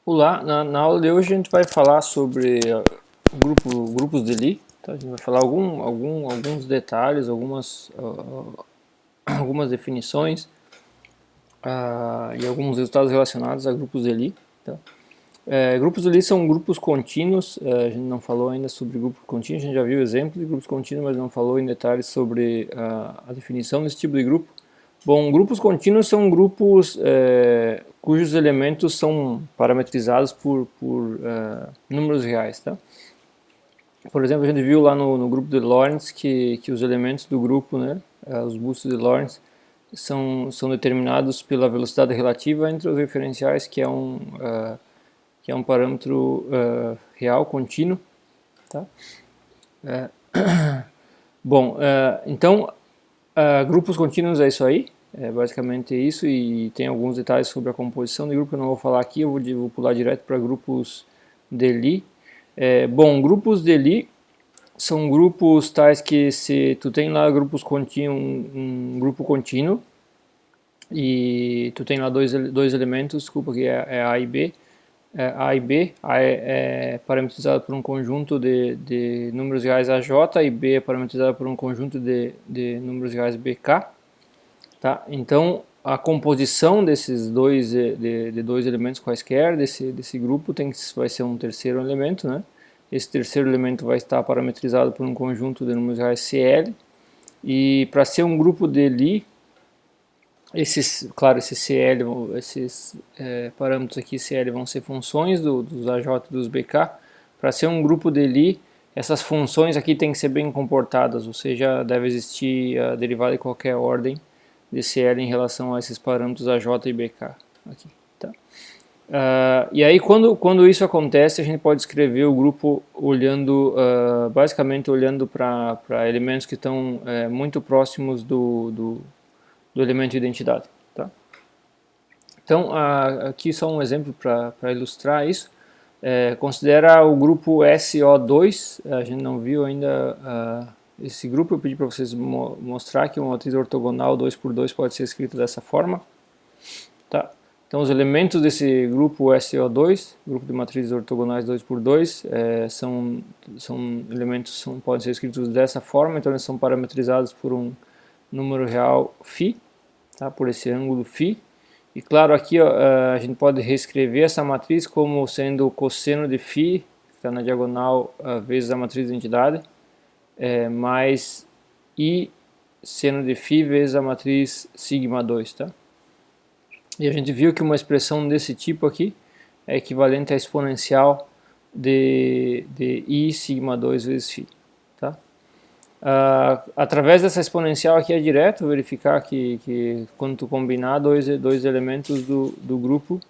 Olá, na aula de hoje a gente vai falar sobre grupos de Lie, tá? A gente vai falar alguns detalhes, algumas definições e alguns resultados relacionados a grupos de Lie, tá? Grupos de Lie são grupos contínuos. A gente não falou ainda sobre grupos contínuos, a gente já viu exemplos de grupos contínuos, mas não falou em detalhes sobre a definição desse tipo de grupo. Bom, grupos contínuos são grupos cujos elementos são parametrizados por números reais, tá? Por exemplo, a gente viu lá no grupo de Lorentz que os elementos do grupo, né, os bustos de Lorentz, são determinados pela velocidade relativa entre os referenciais, que é um parâmetro real contínuo, tá? Bom, então grupos contínuos é isso aí, é basicamente isso, e tem alguns detalhes sobre a composição de grupo que eu não vou falar aqui, eu vou pular direto para grupos de Lie. Bom, grupos de Lie são grupos tais que se tu tem lá grupos contínuos, um grupo contínuo, e tu tem lá dois elementos, desculpa, que é A e B. A e B, A é parametrizado por um conjunto de números reais AJ e B é parametrizado por um conjunto de números reais BK. Tá? Então, a composição desses de dois elementos quaisquer desse grupo vai ser um terceiro elemento, né? Esse terceiro elemento vai estar parametrizado por um conjunto de números reais CL, e para ser um grupo de Lie, claro, esse CL, esses parâmetros aqui CL vão ser funções dos AJ e dos BK. Para ser um grupo de Lie, essas funções aqui têm que ser bem comportadas, ou seja, deve existir a derivada de qualquer ordem de CL em relação a esses parâmetros AJ e BK. Aqui, tá? E aí, quando isso acontece, a gente pode escrever o grupo basicamente olhando para elementos que estão muito próximos do elemento de identidade. Tá? Então, aqui só um exemplo para ilustrar isso. Considera o grupo SO2, a gente não viu ainda esse grupo, eu pedi para vocês mostrar que uma matriz ortogonal 2 por 2 pode ser escrita dessa forma. Tá? Então, os elementos desse grupo SO2, grupo de matrizes ortogonais 2 por 2, são elementos podem ser escritos dessa forma, então eles são parametrizados por um número real φ, tá? Por esse ângulo φ. E claro, aqui ó, a gente pode reescrever essa matriz como sendo o cosseno de φ, que está na diagonal, vezes a matriz de identidade, mais I seno de φ vezes a matriz sigma 2. Tá? E a gente viu que uma expressão desse tipo aqui é equivalente à exponencial de I sigma 2 vezes φ. Tá? Através dessa exponencial aqui é direto verificar que quando tu combinar dois elementos do grupo,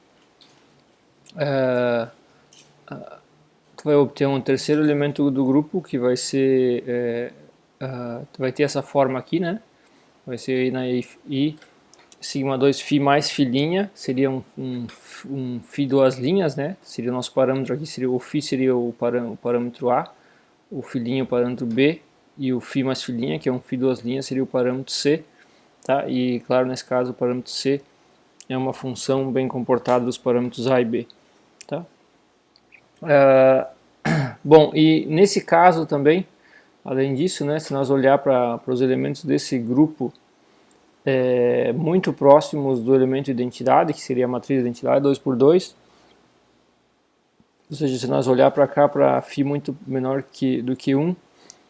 tu vai obter um terceiro elemento do grupo que vai ser, tu vai ter essa forma aqui, né? Vai ser na I sigma 2 φ mais φ', seria um φ duas linhas, né? Seria o nosso parâmetro aqui, o φ seria o parâmetro A, o φ' o parâmetro B, e o φ mais φ', que é um φ duas linhas, seria o parâmetro C, tá? E claro, nesse caso o parâmetro C é uma função bem comportada dos parâmetros A e B, tá? Bom, e nesse caso também, além disso, né, se nós olhar para os elementos desse grupo muito próximos do elemento de identidade, que seria a matriz de identidade 2 por 2, ou seja, se nós olhar para cá para φ muito menor do que 1,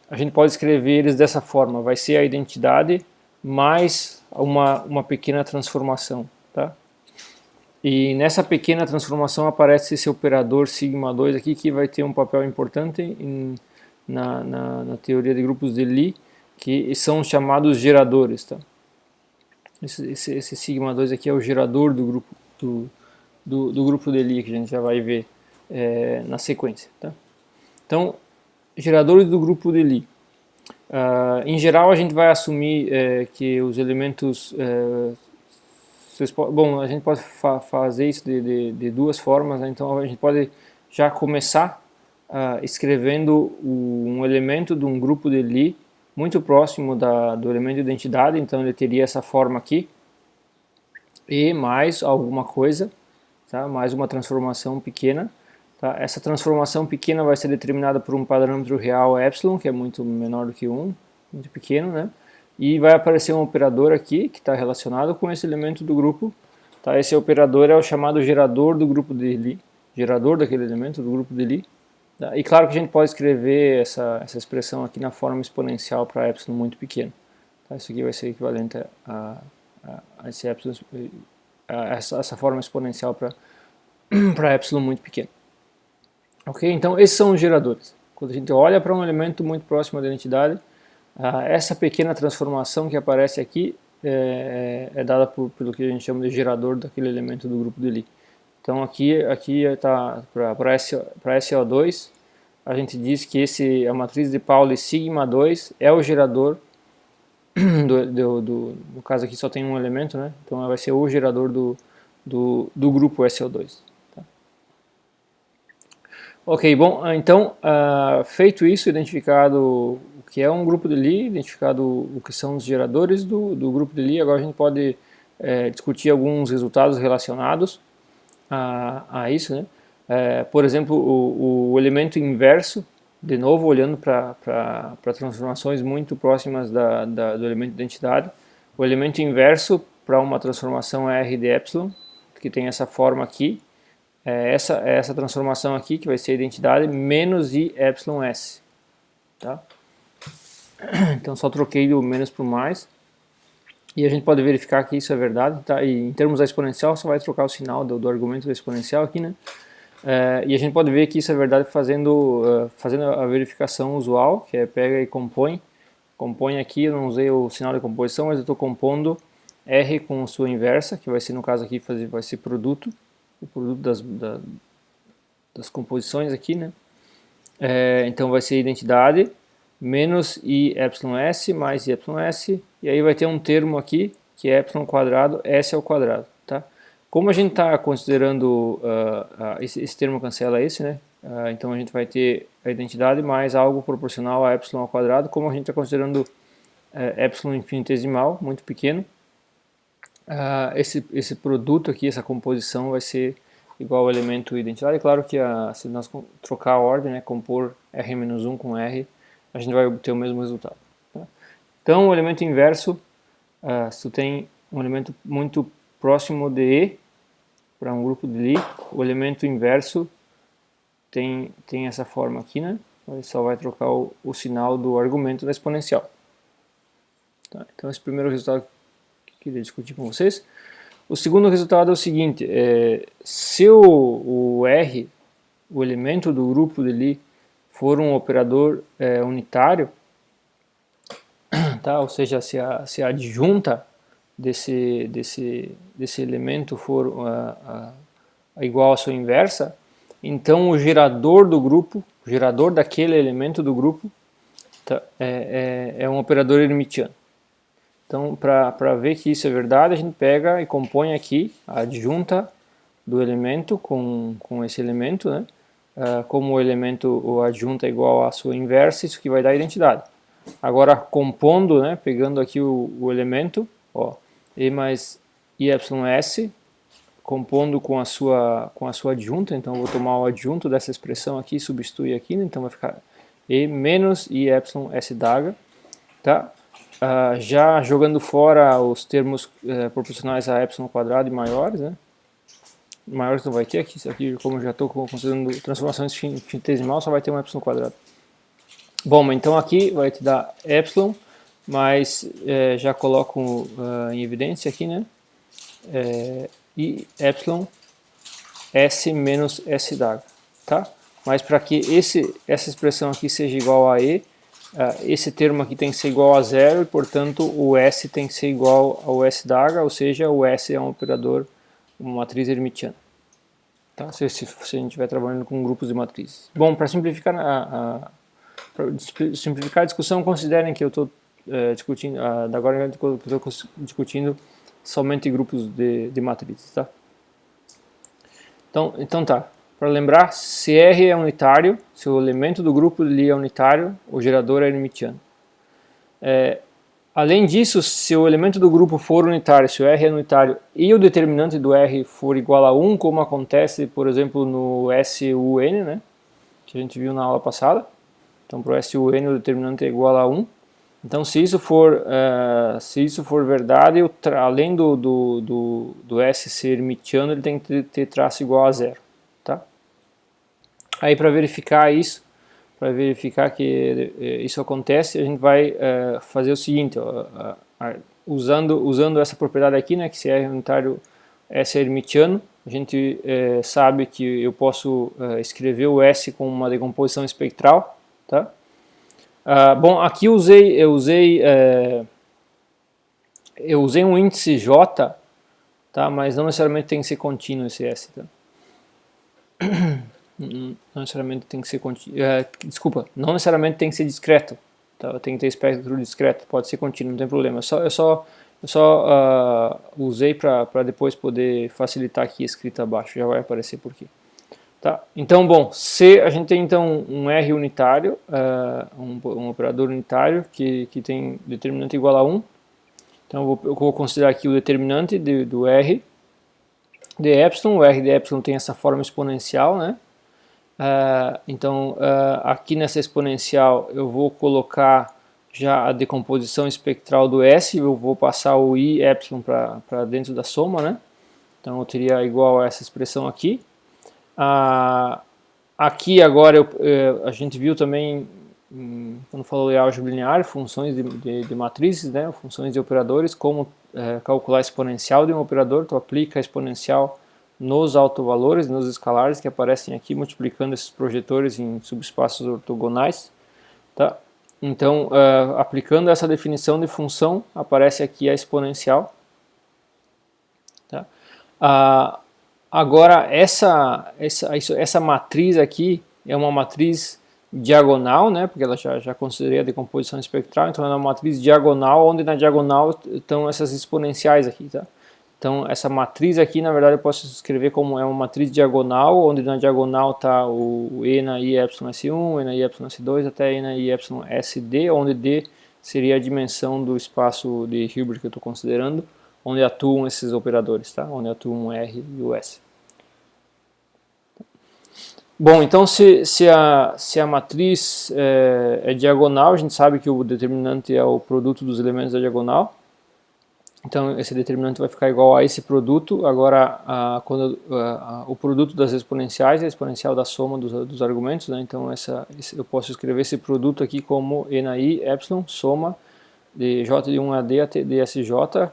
a gente pode escrever eles dessa forma, vai ser a identidade mais uma pequena transformação, tá? E nessa pequena transformação aparece esse operador sigma 2 aqui, que vai ter um papel importante na teoria de grupos de Lie, que são chamados geradores, tá? Esse sigma 2 aqui é o gerador do grupo do grupo de Lie, que a gente já vai ver na sequência, tá? Então, geradores do grupo de Lie. Em geral, a gente vai assumir que os elementos... bom, a gente pode fazer isso de duas formas, né? Então a gente pode já começar escrevendo um elemento de um grupo de Lie muito próximo do elemento de identidade, então ele teria essa forma aqui, e mais alguma coisa, tá? Mais uma transformação pequena. Tá? Essa transformação pequena vai ser determinada por um parâmetro real epsilon, que é muito menor do que 1, muito pequeno, né? E vai aparecer um operador aqui, que está relacionado com esse elemento do grupo. Tá? Esse operador é o chamado gerador do grupo de Lie, gerador daquele elemento do grupo de Lie. Tá? E claro que a gente pode escrever essa expressão aqui na forma exponencial para epsilon muito pequeno. Tá? Isso aqui vai ser equivalente a esse epsilon, essa forma exponencial para epsilon muito pequeno. Ok? Então esses são os geradores. Quando a gente olha para um elemento muito próximo da identidade, essa pequena transformação que aparece aqui é dada pelo que a gente chama de gerador daquele elemento do grupo de Lie. Então aqui está para SO2, a gente diz que a matriz de Pauli sigma 2 é o gerador no caso aqui só tem um elemento, né? Então vai ser o gerador do grupo SO2. Tá? Ok, bom, então feito isso, identificado o que é um grupo de Lie, identificado o que são os geradores do grupo de Lie, agora a gente pode discutir alguns resultados relacionados a isso, né? Por exemplo, o elemento inverso, de novo olhando para transformações muito próximas do elemento de identidade, o elemento inverso para uma transformação R de epsilon, que tem essa forma aqui, essa transformação aqui, que vai ser a identidade, menos I epsilon S. Tá? Então só troquei do menos para o mais. E a gente pode verificar que isso é verdade, tá? E em termos da exponencial, só vai trocar o sinal do argumento da exponencial aqui, né? E a gente pode ver que isso é verdade fazendo a verificação usual, que é pega e compõe. Compõe aqui, eu não usei o sinal de composição, mas eu estou compondo R com sua inversa, que vai ser, no caso aqui, vai ser produto, o produto das composições aqui, né? Então vai ser identidade menos I epsilon S mais I epsilon S, e aí vai ter um termo aqui, que é epsilon quadrado, S ao quadrado, tá? Como a gente está considerando, esse termo cancela esse, né? Então a gente vai ter a identidade mais algo proporcional a epsilon ao quadrado, como a gente está considerando epsilon infinitesimal, muito pequeno, esse produto aqui, essa composição vai ser igual ao elemento identidade. É claro que se nós trocar a ordem, né, compor R-1 com R, a gente vai obter o mesmo resultado. Tá? Então, o elemento inverso, se tu tem um elemento muito próximo de E, para um grupo de Lie, o elemento inverso tem essa forma aqui, né? Ele só vai trocar o sinal do argumento da exponencial. Tá? Então, esse primeiro resultado que eu queria discutir com vocês. O segundo resultado é o seguinte, se o R, o elemento do grupo de Lie, for um operador unitário, tá? Ou seja, se a adjunta desse elemento for igual à sua inversa, então o gerador do grupo, o gerador daquele elemento do grupo, tá? É um operador hermitiano. Então, para ver que isso é verdade, a gente pega e compõe aqui a adjunta do elemento com esse elemento, né? Como o adjunta é igual à sua inversa, isso que vai dar a identidade. Agora, compondo, né, pegando aqui o elemento, ó, E mais I epsilon S, compondo com a sua adjunta, então eu vou tomar o adjunto dessa expressão aqui e substituir aqui, né, então vai ficar E menos I epsilon S daga, tá? Já jogando fora os termos proporcionais a epsilon quadrado e maiores, né? Maiores não vai ter aqui, como eu já estou considerando transformação infinitesimal, só vai ter um epsilon quadrado. Bom, então aqui vai te dar epsilon, mas já coloco em evidência aqui, né? E epsilon S menos S daga, tá? Mas para que essa expressão aqui seja igual a E, esse termo aqui tem que ser igual a zero e, portanto, o S tem que ser igual ao S daga, ou seja, o S é um operador, uma matriz hermitiana. Tá? Se a gente estiver trabalhando com grupos de matrizes. Bom, para simplificar a discussão, considerem que eu estou discutindo, agora eu estou discutindo somente grupos de matrizes. Tá? Então tá. Para lembrar, se R é unitário, se o elemento do grupo de Lie é unitário, o gerador é hermitiano. Além disso, se o elemento do grupo for unitário, se o R é unitário e o determinante do R for igual a 1, como acontece, por exemplo, no SUN, né, que a gente viu na aula passada. Então, para o SUN o determinante é igual a 1. Então, se isso for verdade, além do S ser hermitiano, ele tem que ter traço igual a 0. Tá? Aí, para verificar isso, para verificar que isso acontece, a gente vai fazer o seguinte, ó, usando essa propriedade aqui, né, que se R unitário, S é hermitiano, a gente sabe que eu posso escrever o S com uma decomposição espectral, tá? Bom, aqui eu usei um índice J, tá? Mas não necessariamente tem que ser contínuo esse S, tá? Não necessariamente tem que ser contínuo, desculpa, não necessariamente tem que ser discreto, tá? Tem que ter espectro discreto, pode ser contínuo, não tem problema. Eu só usei para depois poder facilitar aqui a escrita abaixo, já vai aparecer por aqui. Tá? Então, bom, se a gente tem então um R unitário, um operador unitário que tem determinante igual a 1, então eu vou considerar aqui o determinante do R de epsilon. O R de epsilon tem essa forma exponencial, né? Então, aqui nessa exponencial eu vou colocar já a decomposição espectral do S, eu vou passar o I epsilon para dentro da soma, né? Então eu teria igual a essa expressão aqui. Aqui agora a gente viu também, quando falou de álgebra linear, funções de matrizes, né? Funções de operadores, como calcular a exponencial de um operador. Tu aplica a exponencial nos autovalores, nos escalares que aparecem aqui, multiplicando esses projetores em subespaços ortogonais. Tá? Então, aplicando essa definição de função, aparece aqui a exponencial. Tá? Agora, essa matriz aqui é uma matriz diagonal, né? Porque ela já considerei a decomposição espectral, então ela é uma matriz diagonal, onde na diagonal estão essas exponenciais aqui, tá? Então, essa matriz aqui, na verdade, eu posso escrever como é uma matriz diagonal, onde na diagonal está o E na I epsilon S1, E na I epsilon S2, até E na I epsilon SD, onde D seria a dimensão do espaço de Hilbert que eu estou considerando, onde atuam esses operadores, tá? Onde atuam o R e o S. Bom, então se a matriz é diagonal, a gente sabe que o determinante é o produto dos elementos da diagonal. Então esse determinante vai ficar igual a esse produto. Agora, o produto das exponenciais é a exponencial da soma dos argumentos, né? Então eu posso escrever esse produto aqui como E na I epsilon, soma de J de 1 a D até DSJ.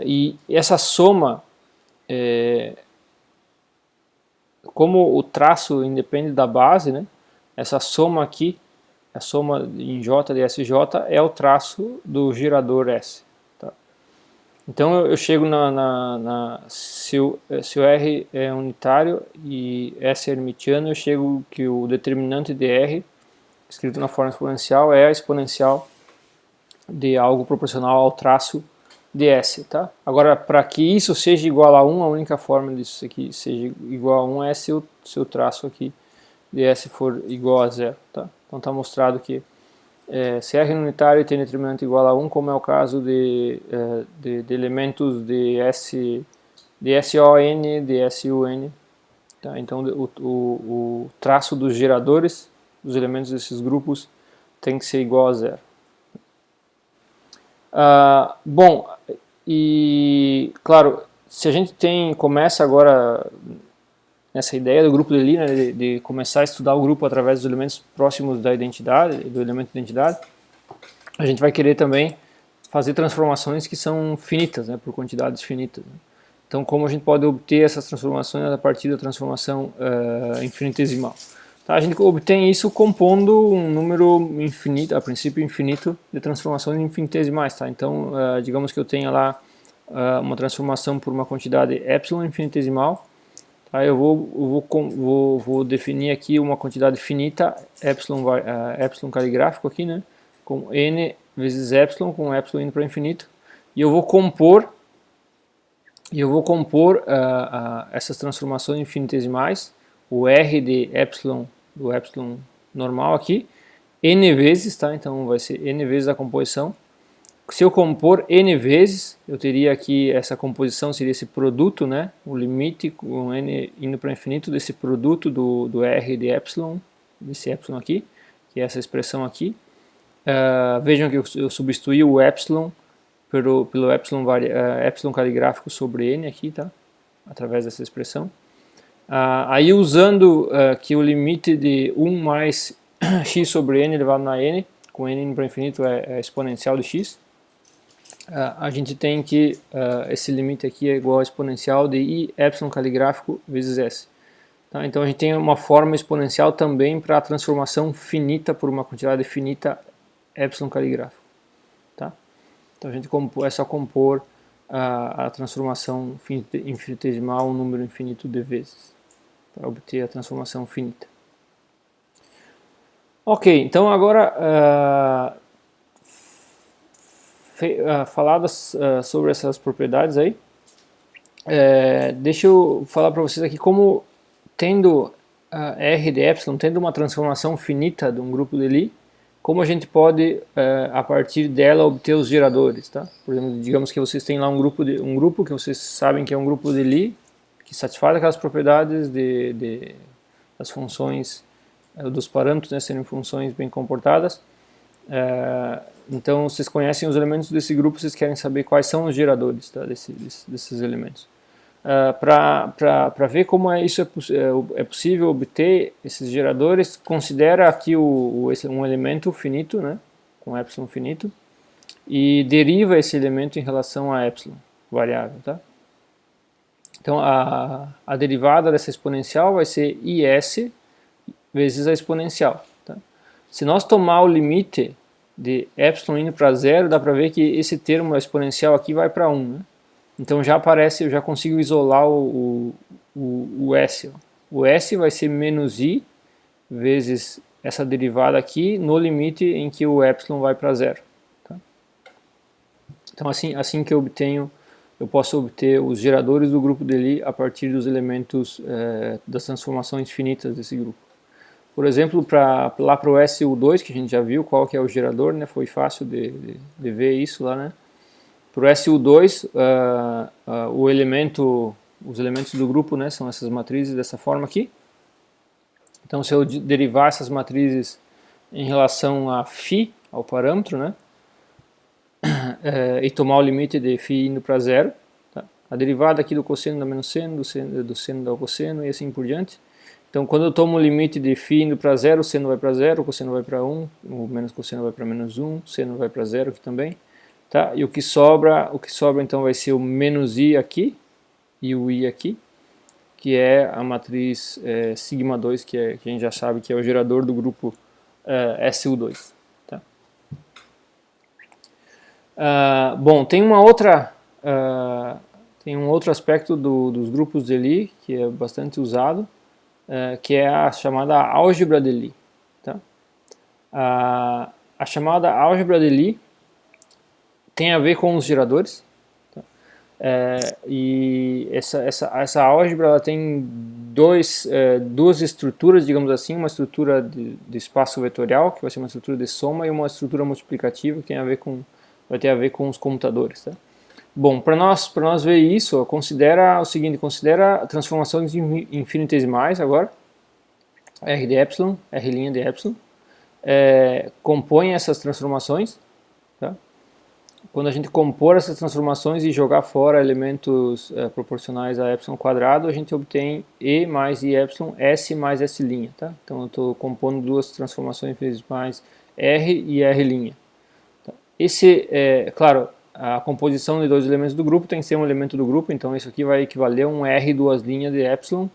E essa soma, como o traço independe da base, né? Essa soma aqui, a soma em J de SJ, é o traço do gerador S. Então eu chego se o R é unitário e S é hermitiano, eu chego que o determinante de R, escrito na forma exponencial, é a exponencial de algo proporcional ao traço de S, tá? Agora, para que isso seja igual a 1, a única forma disso aqui seja igual a 1 é se o traço aqui de S for igual a 0, tá? Então está mostrado que se R unitário tem determinante igual a 1, como é o caso de elementos de SON, de SUN. Tá? Então o traço dos geradores, dos elementos desses grupos, tem que ser igual a 0. Bom, e claro, se a gente começa agora nessa ideia do grupo de Lie, né, de começar a estudar o grupo através dos elementos próximos da identidade, do elemento de identidade, a gente vai querer também fazer transformações que são finitas, né, por quantidades finitas. Né? Então, como a gente pode obter essas transformações a partir da transformação infinitesimal? Tá? A gente obtém isso compondo um número infinito, a princípio infinito, de transformações infinitesimais. Tá? Então, digamos que eu tenha lá uma transformação por uma quantidade epsilon infinitesimal. Aí eu vou definir aqui uma quantidade finita, epsilon caligráfico aqui, né, com n vezes epsilon, com epsilon indo para infinito, e eu vou compor essas transformações infinitesimais, o r de epsilon, do epsilon normal aqui, n vezes, tá? Então vai ser n vezes a composição, Se eu compor n vezes, eu teria aqui, essa composição seria esse produto, né? O limite com n indo para o infinito desse produto do R de epsilon, desse epsilon aqui, que é essa expressão aqui. Vejam que eu substituí o epsilon pelo epsilon, epsilon caligráfico sobre n aqui, tá? Através dessa expressão. Aí usando que o limite de 1 mais x sobre n elevado na n, com n indo para o infinito é exponencial de x, a gente tem que esse limite aqui é igual a exponencial de i epsilon caligráfico vezes s. Tá? Então a gente tem uma forma exponencial também para a transformação finita por uma quantidade finita epsilon caligráfico. Tá? Então a gente é só compor a transformação infinitesimal um número infinito de vezes para obter a transformação finita. Ok, então agora faladas sobre essas propriedades aí, deixa eu falar para vocês aqui como tendo R de epsilon, tendo uma transformação finita de um grupo de Lie, como a gente pode, a partir dela, obter os geradores, tá? Por exemplo, digamos que vocês têm lá um grupo que vocês sabem que é um grupo de Lie, que satisfaz aquelas propriedades das funções, dos parâmetros, né, serem funções bem comportadas. Então, vocês conhecem os elementos desse grupo, vocês querem saber quais são os geradores, tá, desses elementos. Para ver como isso é possível obter esses geradores, considera aqui um elemento finito, né, com epsilon finito, e deriva esse elemento em relação a epsilon, variável. Tá? Então a derivada dessa exponencial vai ser is vezes a exponencial. Tá? Se nós tomar o limite de epsilon indo para zero, dá para ver que esse termo exponencial aqui vai para 1. Né? Então já aparece, eu já consigo isolar o S. O S vai ser menos I vezes essa derivada aqui no limite em que o epsilon vai para zero. Tá? Então assim que eu posso obter os geradores do grupo de Lie a partir dos elementos das transformações finitas desse grupo. Por exemplo, lá para o SU2, que a gente já viu qual que é o gerador, né? Foi fácil de ver isso lá, né? Para o SU2, os elementos do grupo, né, são essas matrizes dessa forma aqui. Então, se eu derivar essas matrizes em relação a φ, ao parâmetro, né, e tomar o limite de φ indo para zero, tá? A derivada aqui do cosseno dá menos seno, do seno dá o cosseno e assim por diante. Então, quando eu tomo o limite de φ indo para zero, o seno vai para zero, o cosseno vai para 1, o menos cosseno vai para menos 1, o seno vai para zero aqui também. Tá? E o que sobra então vai ser o menos I aqui e o I aqui, que é a matriz sigma 2, que a gente já sabe que é o gerador do grupo SU2. Tá? Bom, tem um outro aspecto dos grupos de Lie que é bastante usado, que é a chamada álgebra de Lie. Tá? A chamada álgebra de Lie tem a ver com os geradores, tá? E essa álgebra ela tem duas estruturas, digamos assim, uma estrutura de espaço vetorial, que vai ser uma estrutura de soma, e uma estrutura multiplicativa, que vai ter a ver com os comutadores. Tá? Bom, para nós ver isso, considera o seguinte, considera transformações infinitesimais agora, R de epsilon, R' de epsilon, compõe essas transformações. Tá? Quando a gente compor essas transformações e jogar fora elementos proporcionais a epsilon quadrado, a gente obtém E mais I epsilon, S mais S'. Tá? Então eu estou compondo duas transformações infinitesimais R e R'. Tá? Claro, a composição de dois elementos do grupo tem que ser um elemento do grupo, então isso aqui vai equivaler a um R duas linhas de epsilon.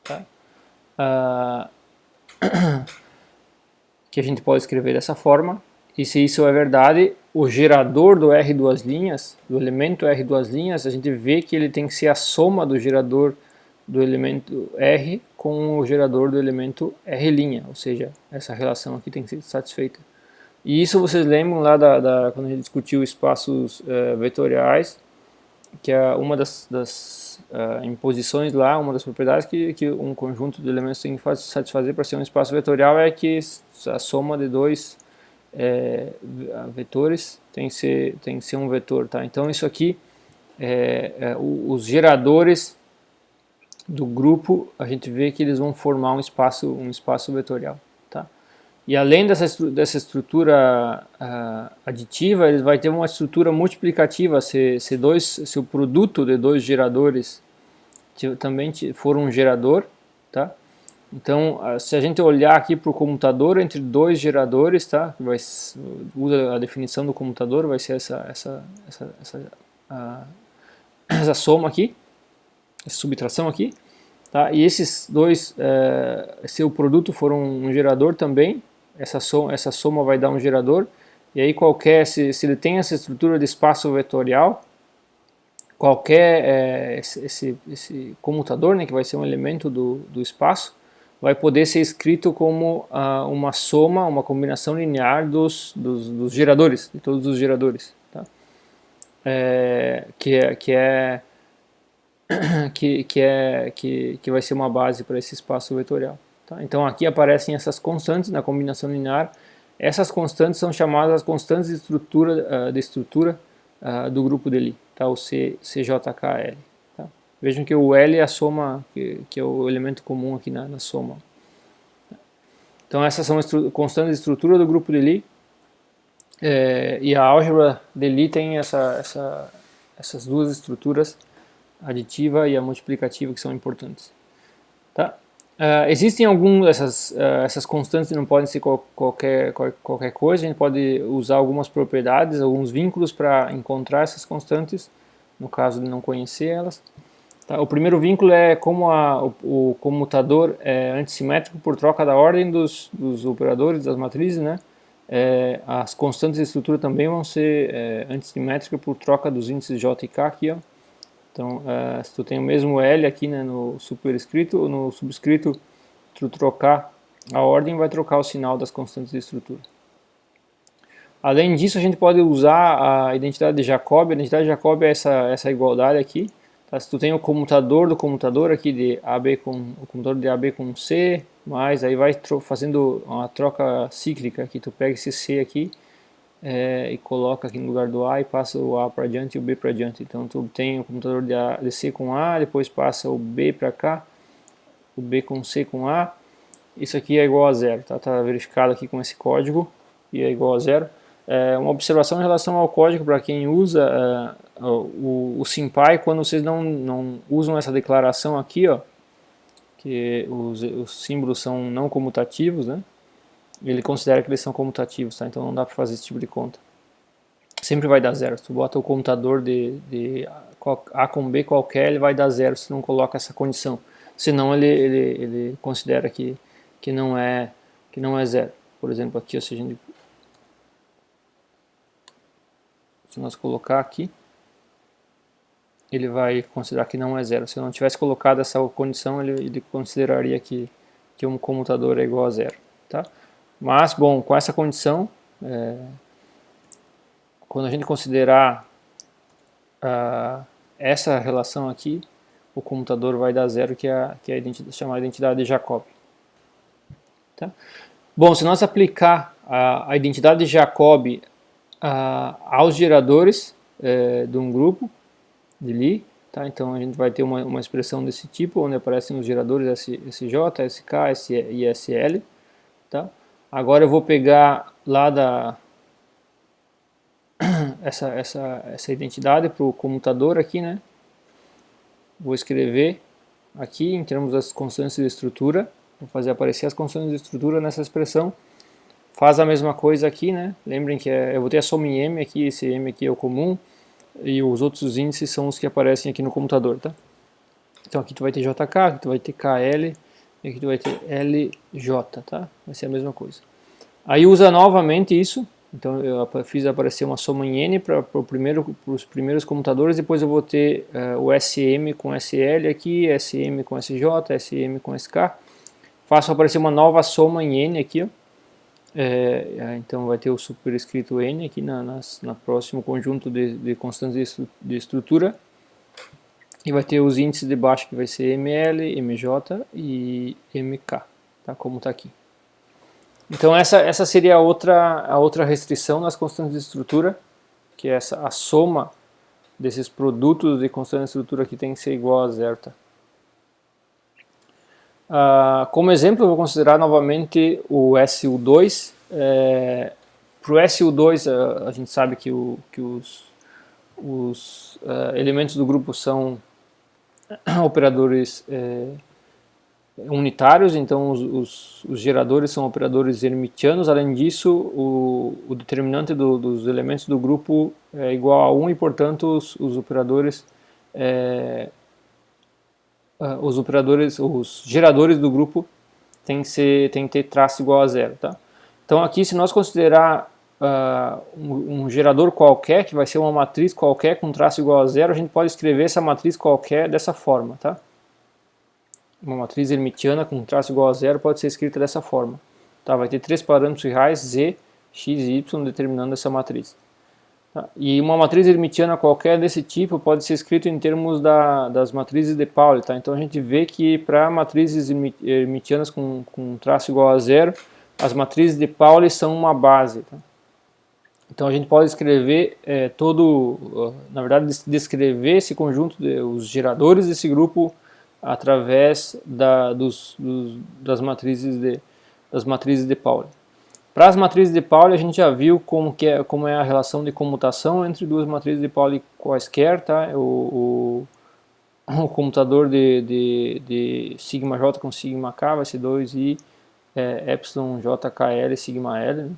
Tá? Que a gente pode escrever dessa forma. E se isso é verdade, o gerador do R duas linhas, do elemento R duas linhas, a gente vê que ele tem que ser a soma do gerador do elemento R com o gerador do elemento R', ou seja, essa relação aqui tem que ser satisfeita. E isso vocês lembram lá quando a gente discutiu espaços vetoriais, que é uma das imposições lá, uma das propriedades que um conjunto de elementos tem que satisfazer para ser um espaço vetorial é que a soma de dois vetores, tem que ser um vetor, tá? Então isso aqui, os geradores do grupo, a gente vê que eles vão formar um espaço vetorial, tá? E além dessa estrutura aditiva, ele vai ter uma estrutura multiplicativa. Se o produto de dois geradores também for um gerador, tá? Então, se a gente olhar aqui para o comutador entre dois geradores, tá? Usa a definição do comutador, vai ser essa soma aqui, essa subtração aqui, tá? E esses dois, se o produto for um gerador também, essa soma vai dar um gerador, e aí se ele tem essa estrutura de espaço vetorial, qualquer esse comutador, né, que vai ser um elemento do espaço, vai poder ser escrito como uma soma, uma combinação linear dos geradores, de todos os geradores, tá? Que vai ser uma base para esse espaço vetorial. Tá? Então aqui aparecem essas constantes na combinação linear. Essas constantes são chamadas as constantes de estrutura do grupo de Lie, tá? O CJKL. Tá? Vejam que o L é a soma, que é o elemento comum aqui na soma. Então essas são as constantes de estrutura do grupo de Lie. E a álgebra de Lie tem essas duas estruturas, a aditiva e a multiplicativa, que são importantes. Tá? Existem algumas essas constantes, não podem ser qualquer coisa. A gente pode usar algumas propriedades, alguns vínculos para encontrar essas constantes, no caso de não conhecer elas. Tá? O primeiro vínculo é como o comutador é antissimétrico por troca da ordem dos operadores, das matrizes, né? As constantes de estrutura também vão ser antissimétricas por troca dos índices J e K aqui, ó. Então, se tu tem o mesmo L aqui, né, no superescrito ou no subscrito, tu trocar a ordem, vai trocar o sinal das constantes de estrutura. Além disso, a gente pode usar a identidade de Jacobi. A identidade de Jacobi é essa igualdade aqui. Tá? Se tu tem o comutador do comutador aqui de AB o comutador de AB com C, mais aí vai fazendo uma troca cíclica aqui. Tu pega esse C aqui e coloca aqui no lugar do A e passa o A para diante e o B para diante. Então tu tem o computador de C com A, depois passa o B para cá, o B com C com A. Isso aqui é igual a zero, tá? Tá verificado aqui com esse código e é igual a zero. Uma observação em relação ao código para quem usa o SymPy, quando vocês não usam essa declaração aqui, ó, que os símbolos são não comutativos, né? Ele considera que eles são comutativos, tá? Então não dá para fazer esse tipo de conta. Sempre vai dar zero. Se tu bota o computador de A com B qualquer, ele vai dar zero se não coloca essa condição. Senão ele considera que não é zero. Por exemplo, aqui, se nós colocar aqui, ele vai considerar que não é zero. Se eu não tivesse colocado essa condição, ele consideraria que um comutador é igual a zero, tá? Mas, bom, com essa condição, quando a gente considerar essa relação aqui, o comutador vai dar zero, que é a chamada identidade de Jacobi. Tá? Bom, se nós aplicar a identidade de Jacobi aos geradores de um grupo de Lie, tá? Então a gente vai ter uma expressão desse tipo, onde aparecem os geradores SJ, SK e SL. Tá? Agora eu vou pegar lá essa identidade para o comutador aqui, né? Vou escrever aqui em termos das constantes de estrutura, vou fazer aparecer as constantes de estrutura nessa expressão. Faz a mesma coisa aqui, né? Lembrem que eu vou ter a soma em M aqui, esse M aqui é o comum, e os outros índices são os que aparecem aqui no computador, tá? Então aqui tu vai ter JK, aqui tu vai ter KL, e aqui tu vai ter LJ, tá? Vai ser a mesma coisa. Aí usa novamente isso, então eu fiz aparecer uma soma em N para os primeiros computadores, depois eu vou ter o SM com SL aqui, SM com SJ, SM com SK. Faço aparecer uma nova soma em N aqui, ó. Então vai ter o superescrito N aqui na próximo conjunto de constantes de estrutura. E vai ter os índices de baixo, que vai ser ML, MJ e MK, tá? Como está aqui. Então essa seria a outra restrição nas constantes de estrutura, que é a soma desses produtos de constante de estrutura aqui tem que ser igual a zero. Tá? Como exemplo, eu vou considerar novamente o SU2. Para o SU2, a gente sabe que os elementos do grupo são operadores unitários, então os geradores são operadores hermitianos. Além disso, o determinante dos elementos do grupo é igual a 1 e, portanto, os geradores do grupo tem que ter traço igual a zero. Tá? Então aqui, se nós considerar um gerador qualquer, que vai ser uma matriz qualquer com traço igual a zero, a gente pode escrever essa matriz qualquer dessa forma. Tá? Uma matriz hermitiana com traço igual a zero pode ser escrita dessa forma. Tá? Vai ter três parâmetros reais, z, x e y, determinando essa matriz. Tá? E uma matriz hermitiana qualquer desse tipo pode ser escrita em termos das matrizes de Pauli. Tá? Então a gente vê que para matrizes hermitianas com traço igual a zero, as matrizes de Pauli são uma base. Tá? Então a gente pode escrever na verdade, descrever esse conjunto, os geradores desse grupo, através das matrizes de Pauli. Para as matrizes de Pauli, a gente já viu como é a relação de comutação entre duas matrizes de Pauli quaisquer. Tá? O comutador de sigma j com sigma k vai ser 2i epsilon jkl sigma l. Né?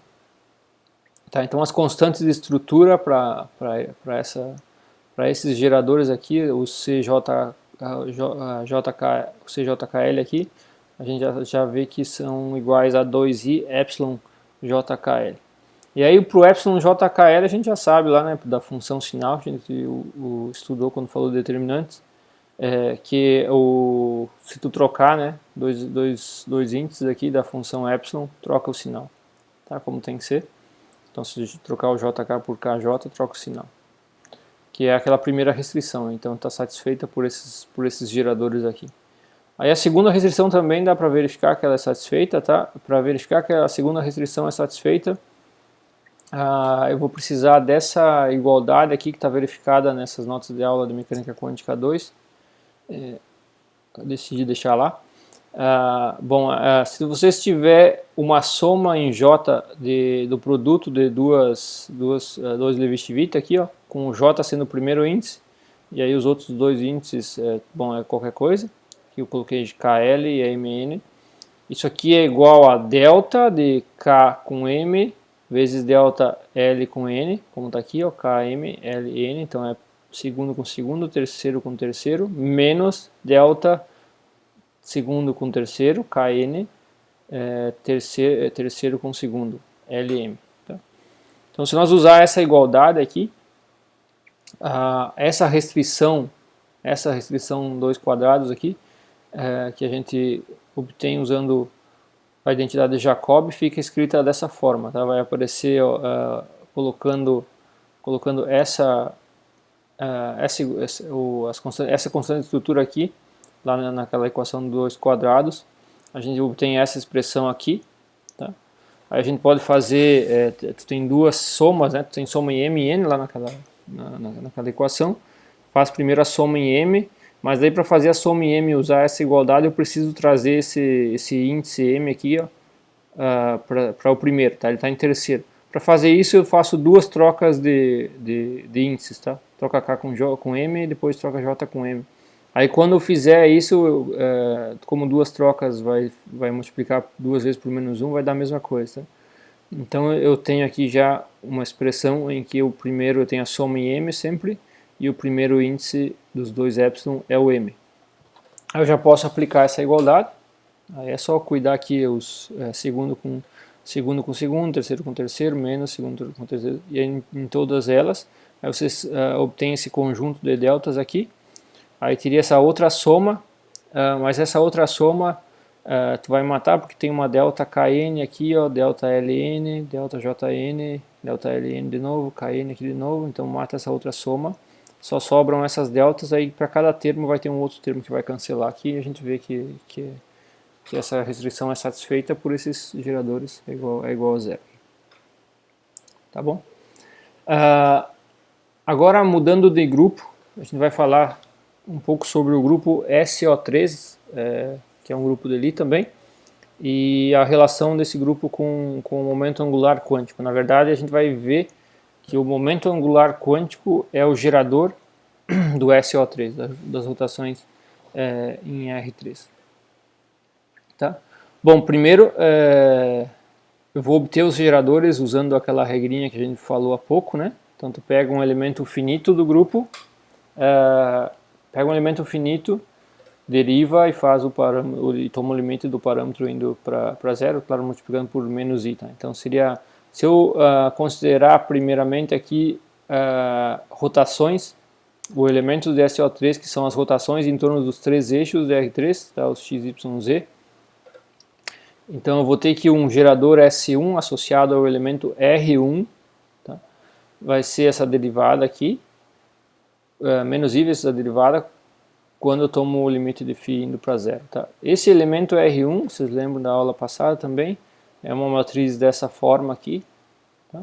Tá? Então as constantes de estrutura para esses geradores aqui, o CJKL aqui, a gente já vê que são iguais a 2i epsilon JKL. E aí para o epsilon JKL a gente já sabe lá, né, da função sinal, a gente estudou quando falou de determinantes, que se tu trocar, né, dois índices aqui da função epsilon, troca o sinal, tá, como tem que ser. Então se trocar o JK por KJ, troca o sinal. Que é aquela primeira restrição, então está satisfeita por esses geradores aqui. Aí a segunda restrição também dá para verificar que ela é satisfeita, tá? Para verificar que a segunda restrição é satisfeita, eu vou precisar dessa igualdade aqui que está verificada nessas notas de aula de Mecânica Quântica 2. Eu decidi deixar lá. Se você tiver uma soma em J do produto de dois Levi-Civita aqui, ó, com o J sendo o primeiro índice, e aí os outros dois índices é qualquer coisa, que eu coloquei de KL e MN. Isso aqui é igual a delta de K com M vezes delta L com N, como está aqui, ó, KM, L, N, então é segundo com segundo, terceiro com terceiro, menos delta segundo com terceiro, KN, terceiro com segundo, LM. Tá? Então se nós usar essa igualdade aqui, essa restrição 2 quadrados aqui, que a gente obtém usando a identidade de Jacobi, fica escrita dessa forma. Tá? Vai aparecer colocando essa constante de estrutura aqui, lá naquela equação de 2 quadrados, a gente obtém essa expressão aqui. Tá? Aí a gente pode fazer, tu tem duas somas, né? Tu tem soma em M e N lá naquela equação, faz primeiro a soma em M, mas daí para fazer a soma em M e usar essa igualdade eu preciso trazer esse índice M aqui para o primeiro, tá? Ele está em terceiro. Para fazer isso eu faço duas trocas de índices, tá? Troca K com M e depois troca J com M. Aí quando eu fizer isso, como duas trocas vai multiplicar duas vezes por menos 1, vai dar a mesma coisa. Tá? Então eu tenho aqui já uma expressão em que o primeiro eu tenho a soma em M sempre, e o primeiro índice dos dois epsilon é o M. Aí eu já posso aplicar essa igualdade, aí é só cuidar aqui os segundo com segundo, terceiro com terceiro, menos segundo com terceiro, e aí, em todas elas, aí vocês obtêm esse conjunto de deltas aqui. Aí teria essa outra soma, mas essa outra soma tu vai matar porque tem uma delta Kn aqui, ó, delta Ln, delta Jn, delta Ln de novo, Kn aqui de novo, então mata essa outra soma. Só sobram essas deltas, aí para cada termo vai ter um outro termo que vai cancelar aqui, e a gente vê que que essa restrição é satisfeita por esses geradores é igual a zero. Tá bom? Agora, mudando de grupo, a gente vai falar um pouco sobre o grupo SO3, que é um grupo de Lie também, e a relação desse grupo com o momento angular quântico. Na verdade, a gente vai ver que o momento angular quântico é o gerador do SO3, das rotações em R3. Tá? Bom, primeiro eu vou obter os geradores usando aquela regrinha que a gente falou há pouco, né? Então tu pega um elemento finito do grupo, pega um elemento finito, deriva e faz o parâmetro, e toma o limite do parâmetro indo para zero, claro, multiplicando por menos i. Tá? Então seria, se eu considerar primeiramente aqui rotações, o elemento do SO3, que são as rotações em torno dos três eixos de R3, tá? Os x, y, z. Então eu vou ter aqui um gerador S1 associado ao elemento R1, tá? Vai ser essa derivada aqui, menos i vezes a derivada, quando eu tomo o limite de φ indo para zero. Tá? Esse elemento R1, vocês lembram da aula passada também, é uma matriz dessa forma aqui. Tá?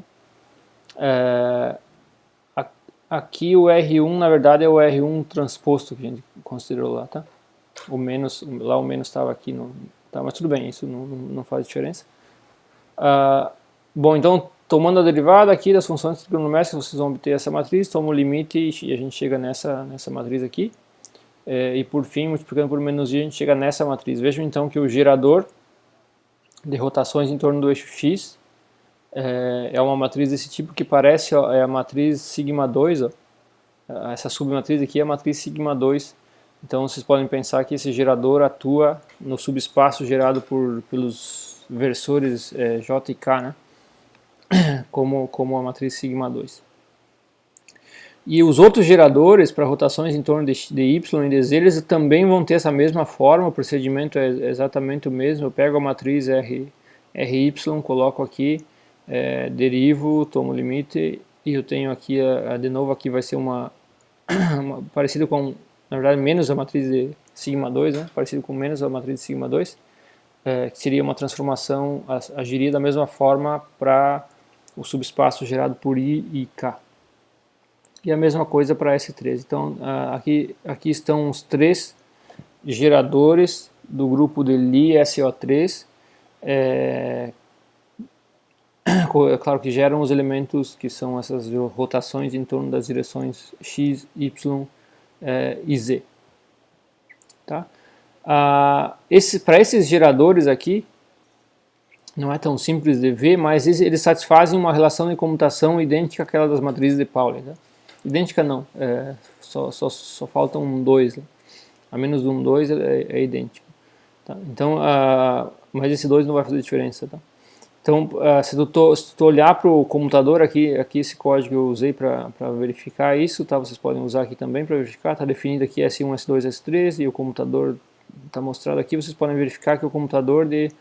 Aqui o R1, na verdade, é o R1 transposto que a gente considerou lá. Tá? O menos estava aqui, tá? Mas tudo bem, isso não faz diferença. Bom, então, tomando a derivada aqui das funções trigonométricas, vocês vão obter essa matriz, toma o limite e a gente chega nessa matriz aqui. E por fim, multiplicando por menos i, a gente chega nessa matriz. Vejam então que o gerador de rotações em torno do eixo x é uma matriz desse tipo que parece a matriz sigma 2. Ó. Essa submatriz aqui é a matriz sigma 2. Então vocês podem pensar que esse gerador atua no subespaço gerado pelos versores J e K, né? como a matriz sigma 2. E os outros geradores para rotações em torno de y e de z, eles também vão ter essa mesma forma, o procedimento é exatamente o mesmo. Eu pego a matriz RY, coloco aqui, derivo, tomo o limite, e eu tenho aqui, de novo aqui vai ser uma parecido com, na verdade, menos a matriz de sigma 2, né? Parecido com menos a matriz de sigma 2, que seria uma transformação, agiria da mesma forma para o subespaço gerado por I e K. E a mesma coisa para S3. Então, aqui estão os três geradores do grupo de Lie SO3. É claro que geram os elementos que são essas rotações em torno das direções X, Y e Z. Tá? Para esses geradores aqui, não é tão simples de ver, mas eles satisfazem uma relação de comutação idêntica àquela das matrizes de Pauli. Né? Idêntica não, só falta um 2, né? A menos de um 2 é idêntico. Tá? Então, mas esse 2 não vai fazer diferença. Tá? Então, se tu olhar para o comutador, aqui esse código que eu usei para verificar isso, tá? Vocês podem usar aqui também para verificar, está definido aqui S1, S2, S3 e o comutador está mostrado aqui. Vocês podem verificar que o comutador de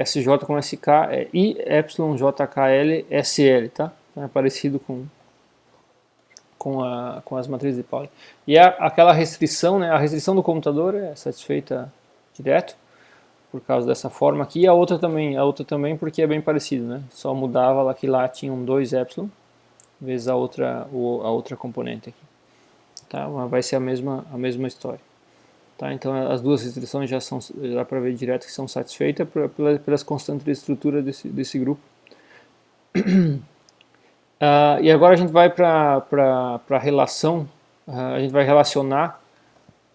SJ com SK é IYJKL SL, tá? É parecido com as matrizes de Pauli. E aquela restrição, né, a restrição do computador é satisfeita direto por causa dessa forma aqui, a outra também porque é bem parecido, né? Só mudava lá que lá tinha um 2ε vezes a outra componente aqui. Tá? Mas vai ser a mesma história. Tá? Então as duas restrições já dá para ver direto que são satisfeitas pelas constantes de estrutura desse grupo. E agora a gente vai para a relação, a gente vai relacionar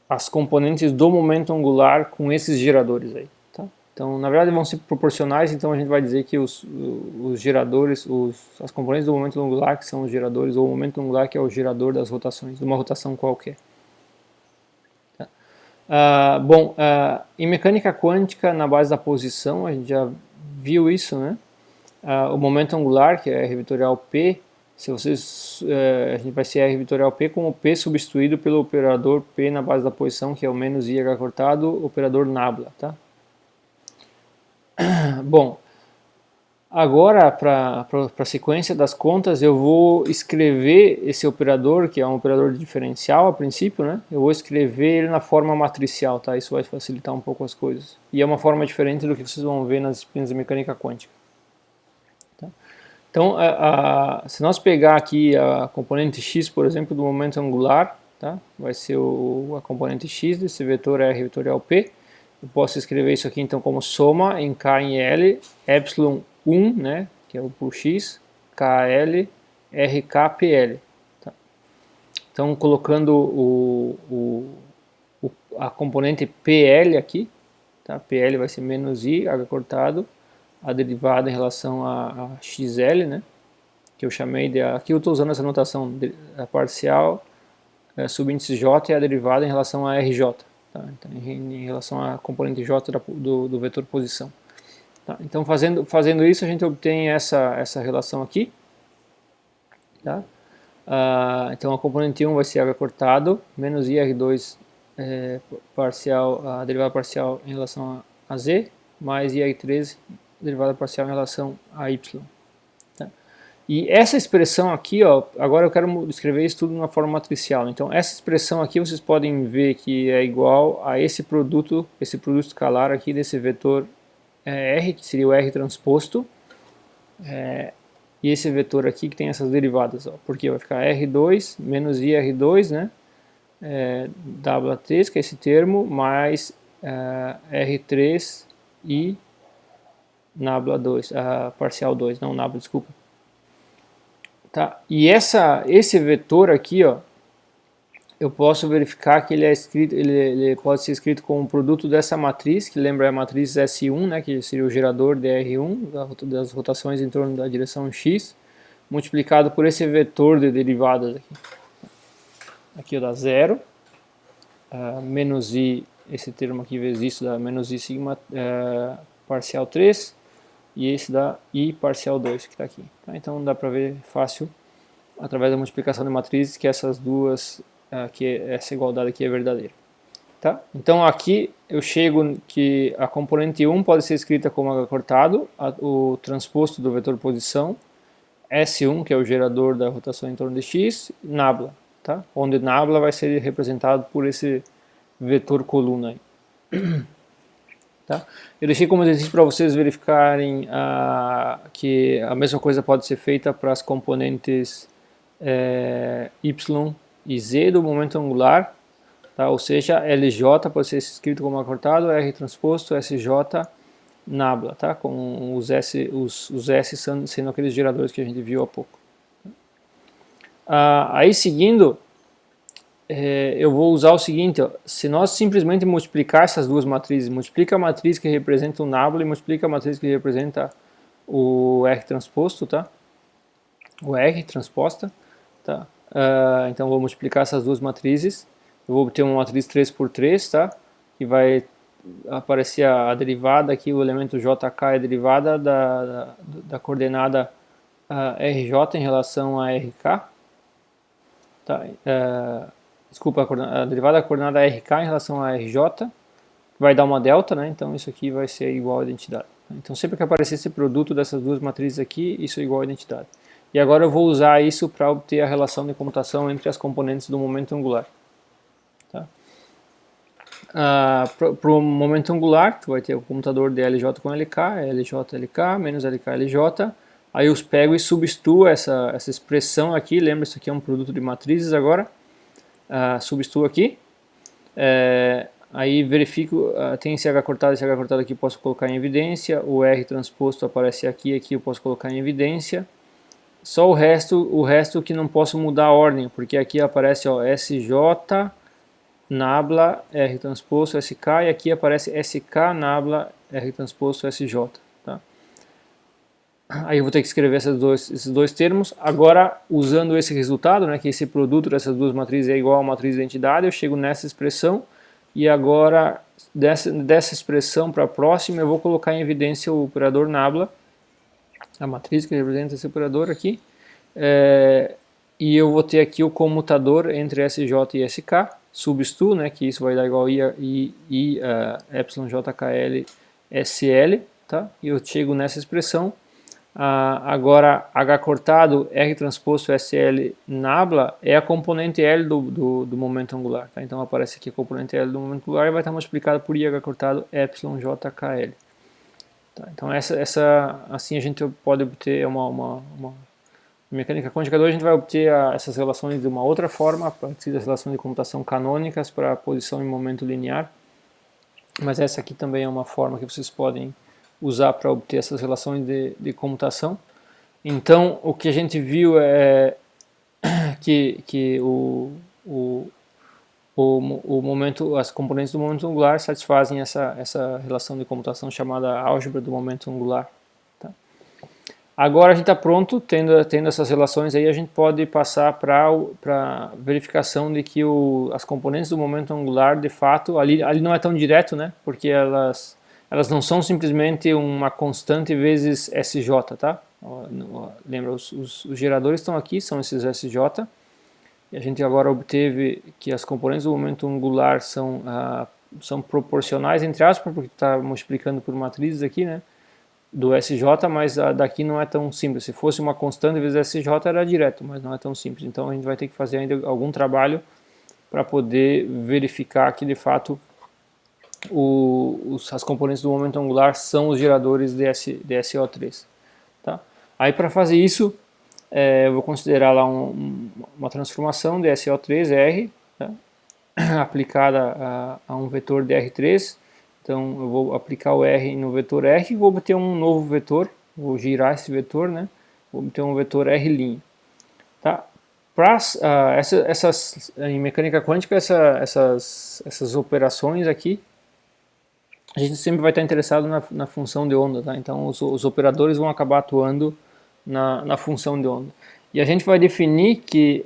as componentes do momento angular com esses geradores aí. Tá? Então, na verdade, vão ser proporcionais, então a gente vai dizer que os geradores, as componentes do momento angular, que são os geradores, ou o momento angular, que é o gerador das rotações, de uma rotação qualquer. Tá? Em mecânica quântica, na base da posição, a gente já viu isso, né? O momento angular, que é R vetorial P, a gente vai ser R vetorial P com o P substituído pelo operador P na base da posição, que é o menos IH cortado, operador nabla. Tá? Bom, Agora, para a sequência das contas, eu vou escrever esse operador, que é um operador de diferencial a princípio, né? Eu vou escrever ele na forma matricial, tá? Isso vai facilitar um pouco as coisas. E é uma forma diferente do que vocês vão ver nas disciplinas de mecânica quântica. Tá? Então, se nós pegar aqui a componente x, por exemplo, do momento angular, tá? Vai ser a componente x desse vetor R vetorial P. Eu posso escrever isso aqui então como soma em K em L, epsilon 1, né, que é o por x, KL, RKPL. Tá? Então, colocando a componente PL aqui, tá? PL vai ser menos I, H cortado, a derivada em relação a XL, né, que eu chamei de... Aqui eu estou usando essa notação, a parcial subíndice J é a derivada em relação a RJ. Tá? Então, em relação à componente J do vetor posição. Tá? Então, fazendo isso, a gente obtém essa relação aqui. Tá? Então, a componente 1 vai ser H cortado, menos IR2 parcial, a derivada parcial em relação a Z, mais IR3, derivada parcial em relação a Y. Tá? E essa expressão aqui, ó, agora eu quero escrever isso tudo na forma matricial. Então, essa expressão aqui vocês podem ver que é igual a esse produto escalar aqui desse vetor R, que seria o R transposto, e esse vetor aqui que tem essas derivadas, ó, porque vai ficar R2 menos IR2, né, W3, que é esse termo, mais R3 e nabla 2, parcial 2, não nabla, desculpa. Tá? E esse vetor aqui, ó, eu posso verificar que ele pode ser escrito como um produto dessa matriz, que lembra a matriz S1, né, que seria o gerador de R1, das rotações em torno da direção X, multiplicado por esse vetor de derivadas aqui. Aqui dá 0, menos I, esse termo aqui vezes isso dá menos I sigma parcial 3, e esse dá I parcial 2, que está aqui. Tá? Então dá para ver fácil, através da multiplicação de matrizes, que essas duas, que essa igualdade aqui é verdadeira. Tá? Então aqui eu chego que a componente 1 pode ser escrita como H cortado, o transposto do vetor posição, S1, que é o gerador da rotação em torno de X, nabla, tá? Onde nabla vai ser representado por esse vetor coluna aí. Tá? Eu deixei como exercício para vocês verificarem que a mesma coisa pode ser feita para as componentes Y e Z do momento angular, tá? Ou seja, LJ pode ser escrito como acortado, R transposto, SJ, nabla, tá? Com os S sendo aqueles geradores que a gente viu há pouco. Aí seguindo, eu vou usar o seguinte, ó, se nós simplesmente multiplicar essas duas matrizes, multiplica a matriz que representa o nabla e multiplica a matriz que representa o R transposto, tá? O R transposta, tá? Então vou multiplicar essas duas matrizes, eu vou obter uma matriz 3 por 3, tá? Que vai aparecer a derivada aqui, o elemento JK é a derivada da coordenada RJ em relação a RK, tá? Desculpa, a derivada da coordenada RK em relação a RJ vai dar uma delta, né? Então isso aqui vai ser igual à identidade. Então sempre que aparecer esse produto dessas duas matrizes aqui, isso é igual à identidade. E agora eu vou usar isso para obter a relação de comutação entre as componentes do momento angular. Tá? Para o momento angular, tu vai ter o comutador de LJ com LK, LJ LK, menos LK LJ. Aí eu pego e substituo essa expressão aqui, lembra, isso aqui é um produto de matrizes agora. Substituo aqui, aí verifico, tem esse H cortado aqui eu posso colocar em evidência, o R transposto aparece aqui eu posso colocar em evidência, só o resto que não posso mudar a ordem, porque aqui aparece ó, SJ, nabla, R transposto, SK, e aqui aparece SK, nabla, R transposto, SJ. Tá? Aí eu vou ter que escrever esses dois termos. Agora, usando esse resultado, né, que esse produto dessas duas matrizes é igual à matriz de identidade, eu chego nessa expressão, e agora, dessa expressão para a próxima, eu vou colocar em evidência o operador nabla, a matriz que representa esse operador aqui, e eu vou ter aqui o comutador entre SJ e SK, substituo, né, que isso vai dar igual a epsilon JKL SL, tá? E eu chego nessa expressão. Agora, H cortado, R transposto SL nabla é a componente L do momento angular. Tá? Então aparece aqui a componente L do momento angular e vai estar multiplicado por IH cortado εjkl. Tá? Então assim a gente pode obter uma mecânica quântica 2, a gente vai obter essas relações de uma outra forma, a partir das relações de comutação canônicas para a posição em momento linear. Mas essa aqui também é uma forma que vocês podem usar para obter essas relações de comutação. Então, o que a gente viu é que as componentes do momento angular satisfazem essa relação de comutação chamada álgebra do momento angular. Tá? Agora a gente está pronto, tendo essas relações aí, a gente pode passar para verificação de que as componentes do momento angular, de fato, ali não é tão direto, né? Porque elas não são simplesmente uma constante vezes SJ, tá? Lembra, os geradores estão aqui, são esses SJ, e a gente agora obteve que as componentes do momento angular são proporcionais, entre aspas, porque está multiplicando por matrizes aqui, né? Do SJ, mas daqui não é tão simples. Se fosse uma constante vezes SJ era direto, mas não é tão simples. Então a gente vai ter que fazer ainda algum trabalho para poder verificar que de fato as componentes do momento angular são os geradores de SO3. Tá? Aí para fazer isso, eu vou considerar lá uma transformação de SO3R, tá? Aplicada a um vetor de R3. Então eu vou aplicar o R no vetor R e vou obter um novo vetor, vou girar esse vetor, né? Vou obter um vetor R'. Tá? Em mecânica quântica, essas operações aqui, a gente sempre vai estar interessado na função de onda, tá? Então os operadores vão acabar atuando na função de onda. E a gente vai definir que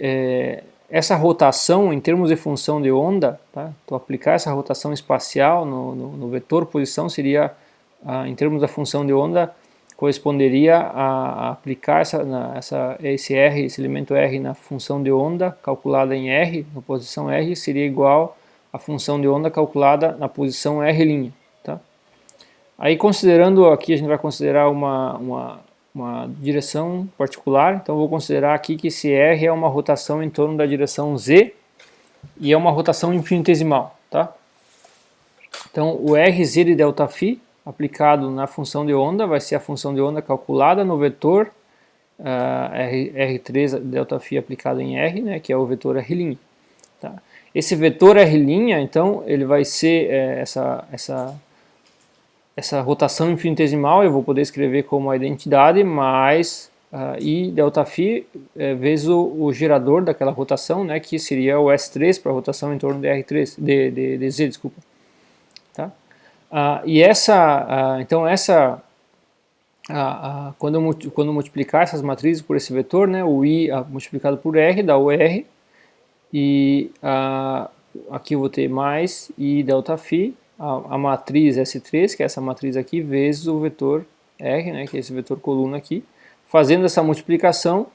essa rotação em termos de função de onda, tá? Então aplicar essa rotação espacial no vetor posição seria, em termos da função de onda, corresponderia a aplicar esse elemento R na função de onda calculada em R, na posição R, seria igual à função de onda calculada na posição R'. Tá? Aí considerando aqui, a gente vai considerar uma direção particular, então vou considerar aqui que esse R é uma rotação em torno da direção Z e é uma rotação infinitesimal, tá? Então o RZ de ΔΦ aplicado na função de onda vai ser a função de onda calculada no vetor R3 ΔΦ aplicado em R, né, que é o vetor R'. Tá? Esse vetor R', então, ele vai ser essa rotação infinitesimal, eu vou poder escrever como a identidade, mais I ΔΦ vezes o gerador daquela rotação, né, que seria o S3 para a rotação em torno de R3, de Z, desculpa. Tá? Então quando multiplicar essas matrizes por esse vetor, né, o I multiplicado por R dá o R, e aqui eu vou ter mais I ΔΦ, a matriz S3, que é essa matriz aqui, vezes o vetor R, né, que é esse vetor coluna aqui. Fazendo essa multiplicação,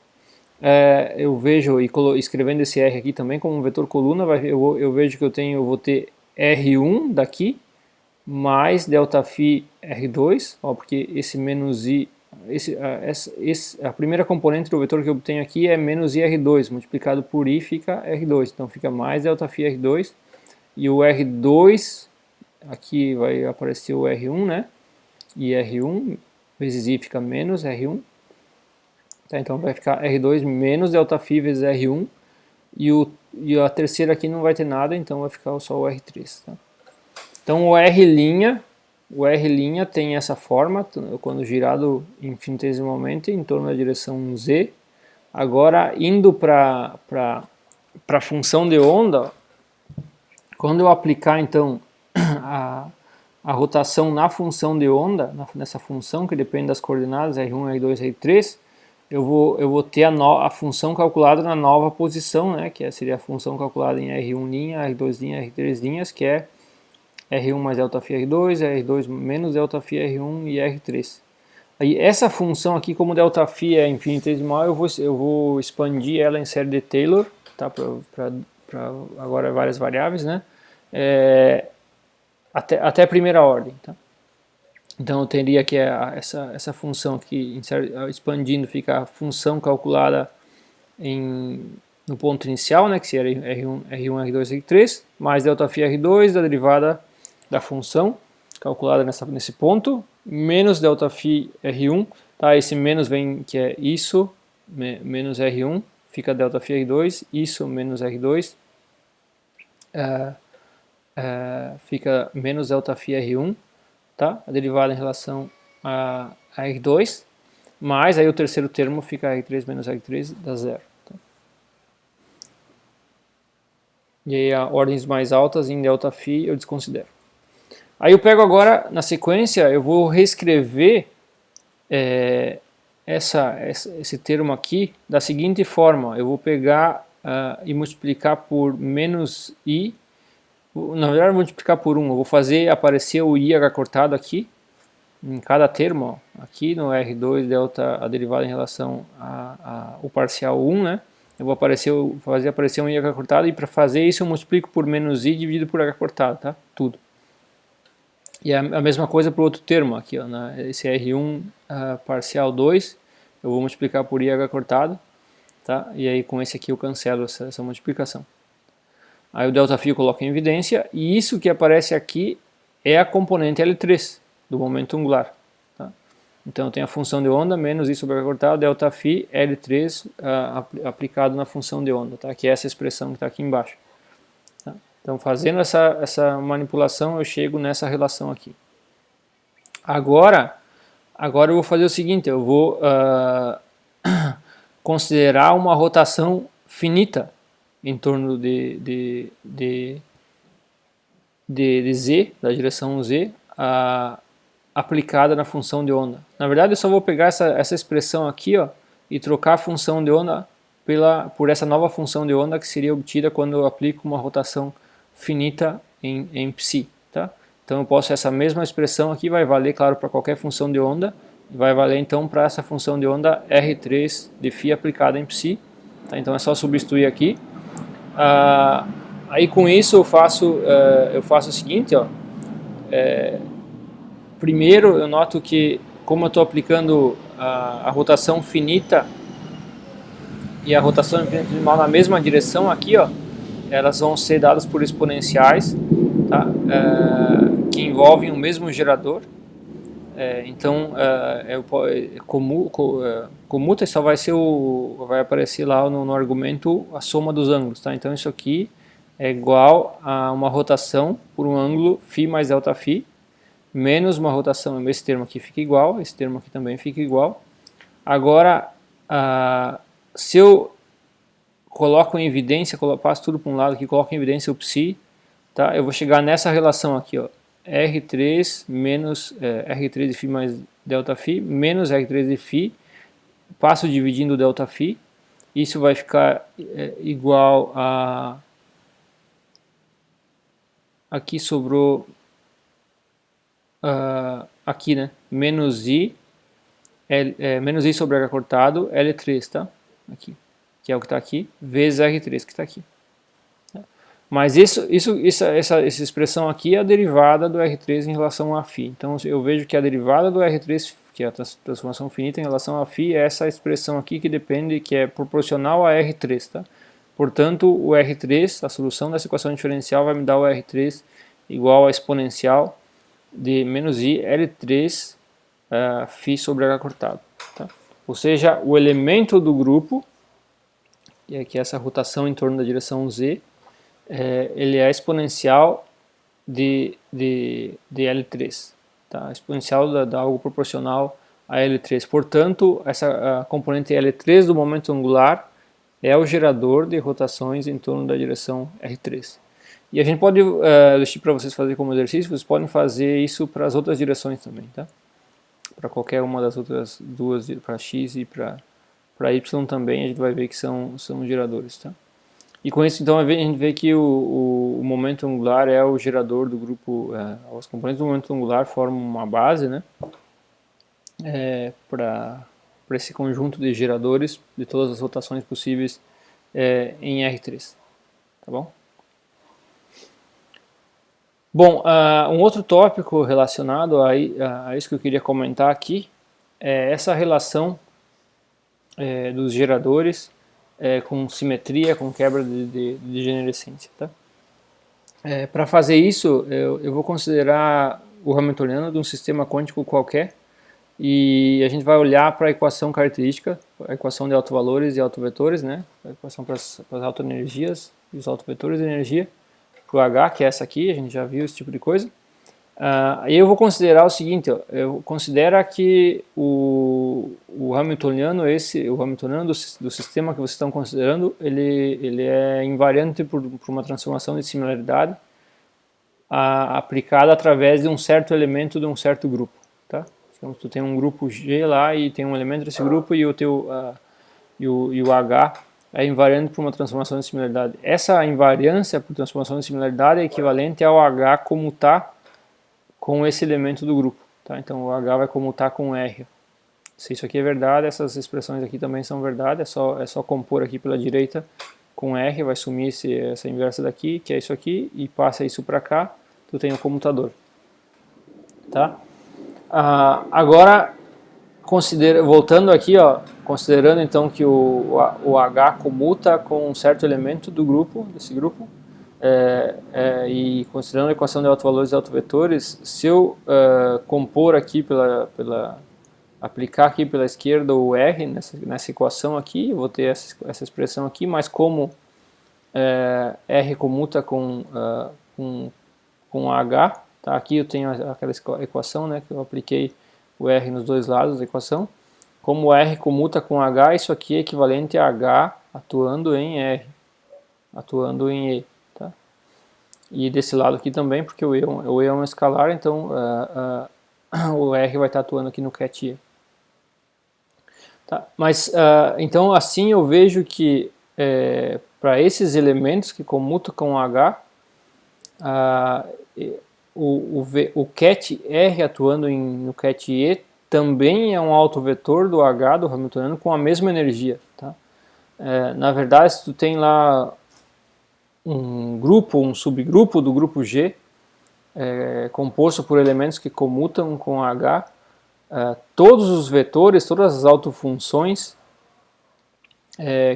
eu vejo, e escrevendo esse R aqui também como um vetor coluna, eu vejo que eu vou ter R1 daqui, mais ΔΦ R2, porque esse menos I, a primeira componente do vetor que eu obtenho aqui é menos IR2, multiplicado por I fica R2, então fica mais ΔΦ R2, e o R2, aqui vai aparecer o R1, né, e R1 vezes I fica menos R1, tá? Então vai ficar R2 menos ΔΦ vezes R1, e a terceira aqui não vai ter nada, então vai ficar só o R3, tá? Então o R' tem essa forma, quando girado infinitesimalmente em torno da direção Z. Agora, indo para a função de onda, quando eu aplicar então a rotação na função de onda, nessa função que depende das coordenadas R1, R2, R3, eu vou ter a função calculada na nova posição, né, que seria a função calculada em R1', R2', R3', que é R1 mais ΔΦ R2, R2 menos ΔΦ R1 e R3. Aí essa função aqui, como ΔΦ é infinitesimal, eu vou expandir ela em série de Taylor, tá, para agora várias variáveis, né, até a primeira ordem. Tá? Então eu teria que essa função aqui, expandindo, fica a função calculada no ponto inicial, né, que seria R1, R2, R3, mais ΔΦ R2 da derivada da função calculada nesse ponto, menos ΔΦ R1, tá? Esse menos vem, que é isso, menos R1, fica ΔΦ R2, isso menos R2, fica menos ΔΦ R1, tá? A derivada em relação a R2, mas aí o terceiro termo fica R3 menos R3 dá zero. Tá? E aí a ordens mais altas em ΔΦ eu desconsidero. Aí eu pego agora, na sequência, eu vou reescrever esse termo aqui da seguinte forma. Eu vou pegar e multiplicar por menos I. Na verdade, eu vou multiplicar por 1. Eu vou fazer aparecer o IH cortado aqui, em cada termo. Ó. Aqui no R2, delta, a derivada em relação ao parcial 1, né? Eu vou fazer aparecer um IH cortado, e para fazer isso eu multiplico por menos I dividido por H cortado, tá? Tudo. E a mesma coisa para o outro termo aqui, ó, né? Esse R1 parcial 2, eu vou multiplicar por IH cortado, tá? E aí com esse aqui eu cancelo essa multiplicação. Aí o ΔΦ eu coloco em evidência, e isso que aparece aqui é a componente L3 do momento angular. Tá? Então eu tenho a função de onda menos I sobre H cortado, ΔΦ L3 aplicado na função de onda, tá? Que é essa expressão que está aqui embaixo. Então, fazendo essa manipulação, eu chego nessa relação aqui. Agora eu vou fazer o seguinte, eu vou considerar uma rotação finita em torno de Z, da direção Z, aplicada na função de onda. Na verdade, eu só vou pegar essa expressão aqui, ó, e trocar a função de onda por essa nova função de onda que seria obtida quando eu aplico uma rotação finita em psi, tá? Então eu posso, essa mesma expressão aqui vai valer, claro, para qualquer função de onda, vai valer então para essa função de onda R3 de φ aplicada em psi, tá? Então é só substituir aqui. Aí com isso eu faço o seguinte, ó, primeiro eu noto que como eu estou aplicando a rotação finita e a rotação infinitesimal na mesma direção aqui, ó, elas vão ser dadas por exponenciais, tá? Que envolvem o mesmo gerador. Então, comuta e só vai aparecer lá no argumento a soma dos ângulos. Tá? Então, isso aqui é igual a uma rotação por um ângulo φ mais ΔΦ, menos uma rotação, esse termo aqui fica igual, esse termo aqui também fica igual. Agora, se eu coloco em evidência, passo tudo para um lado aqui, coloco em evidência o psi, tá? Eu vou chegar nessa relação aqui, ó, R3 menos R3 de φ mais ΔΦ menos R3 de φ, passo dividindo ΔΦ, isso vai ficar igual a, aqui sobrou, aqui, né, menos I sobre H cortado, L3, tá? Aqui, que é o que está aqui, vezes R3 que está aqui. Mas essa expressão aqui é a derivada do R3 em relação a φ. Então eu vejo que a derivada do R3, que é a transformação finita em relação a φ, é essa expressão aqui que é proporcional a R3. Tá? Portanto, o R3, a solução dessa equação diferencial vai me dar o R3 igual a exponencial de menos I L3 φ sobre H cortado. Tá? Ou seja, o elemento do grupo, que é essa rotação em torno da direção Z, ele é exponencial de L3, tá? Exponencial de algo proporcional a L3. Portanto, essa componente L3 do momento angular é o gerador de rotações em torno da direção R3. E a gente pode deixar para vocês fazer como exercício, vocês podem fazer isso para as outras direções também, tá? Para qualquer uma das outras duas, para X e para Y também, a gente vai ver que são geradores, tá? E com isso, então, a gente vê que o momento angular é o gerador do grupo, os componentes do momento angular formam uma base, né, para esse conjunto de geradores de todas as rotações possíveis em R3, tá bom? Bom, um outro tópico relacionado a isso que eu queria comentar aqui é essa relação dos geradores com simetria, com quebra de degenerescência. Tá? Para fazer isso, eu vou considerar o Hamiltoniano de um sistema quântico qualquer e a gente vai olhar para a equação característica, a equação de autovalores e autovetores, né? A equação para as autoenergias e os autovetores de energia, para o H, que é essa aqui, a gente já viu esse tipo de coisa. E eu vou considerar o seguinte, ó, eu considero que o Hamiltoniano, o Hamiltoniano do sistema que vocês estão considerando, ele é invariante por uma transformação de similaridade aplicada através de um certo elemento de um certo grupo, tá? Então, tu tem um grupo G lá e tem um elemento desse grupo e o H é invariante por uma transformação de similaridade. Essa invariância por transformação de similaridade é equivalente ao H comutar com esse elemento do grupo. Tá? Então o H vai comutar com R. Se isso aqui é verdade, essas expressões aqui também são verdade, é só compor aqui pela direita com R, vai sumir essa inversa daqui, que é isso aqui, e passa isso para cá, tu tem o comutador. Tá? Agora, voltando aqui, ó, considerando então que o H comuta com um certo elemento do grupo, desse grupo, e considerando a equação de autovalores e autovetores, se eu compor aqui aplicar aqui pela esquerda o R nessa equação aqui, eu vou ter essa expressão aqui, mas como R comuta com H, tá? Aqui eu tenho aquela equação, né, que eu apliquei o R nos dois lados da equação. Como o R comuta com H, isso aqui é equivalente a H atuando em R, atuando em E. Tá? E desse lado aqui também, porque o E é um escalar, então o R vai estar atuando aqui no ket E. Tá? Mas, então assim eu vejo que para esses elementos que comutam com H, o ket R atuando no ket E também é um autovetor do H, do Hamiltoniano, com a mesma energia. Tá? Na verdade, se tu tem lá um subgrupo do grupo G, composto por elementos que comutam com H, todos os vetores, todas as autofunções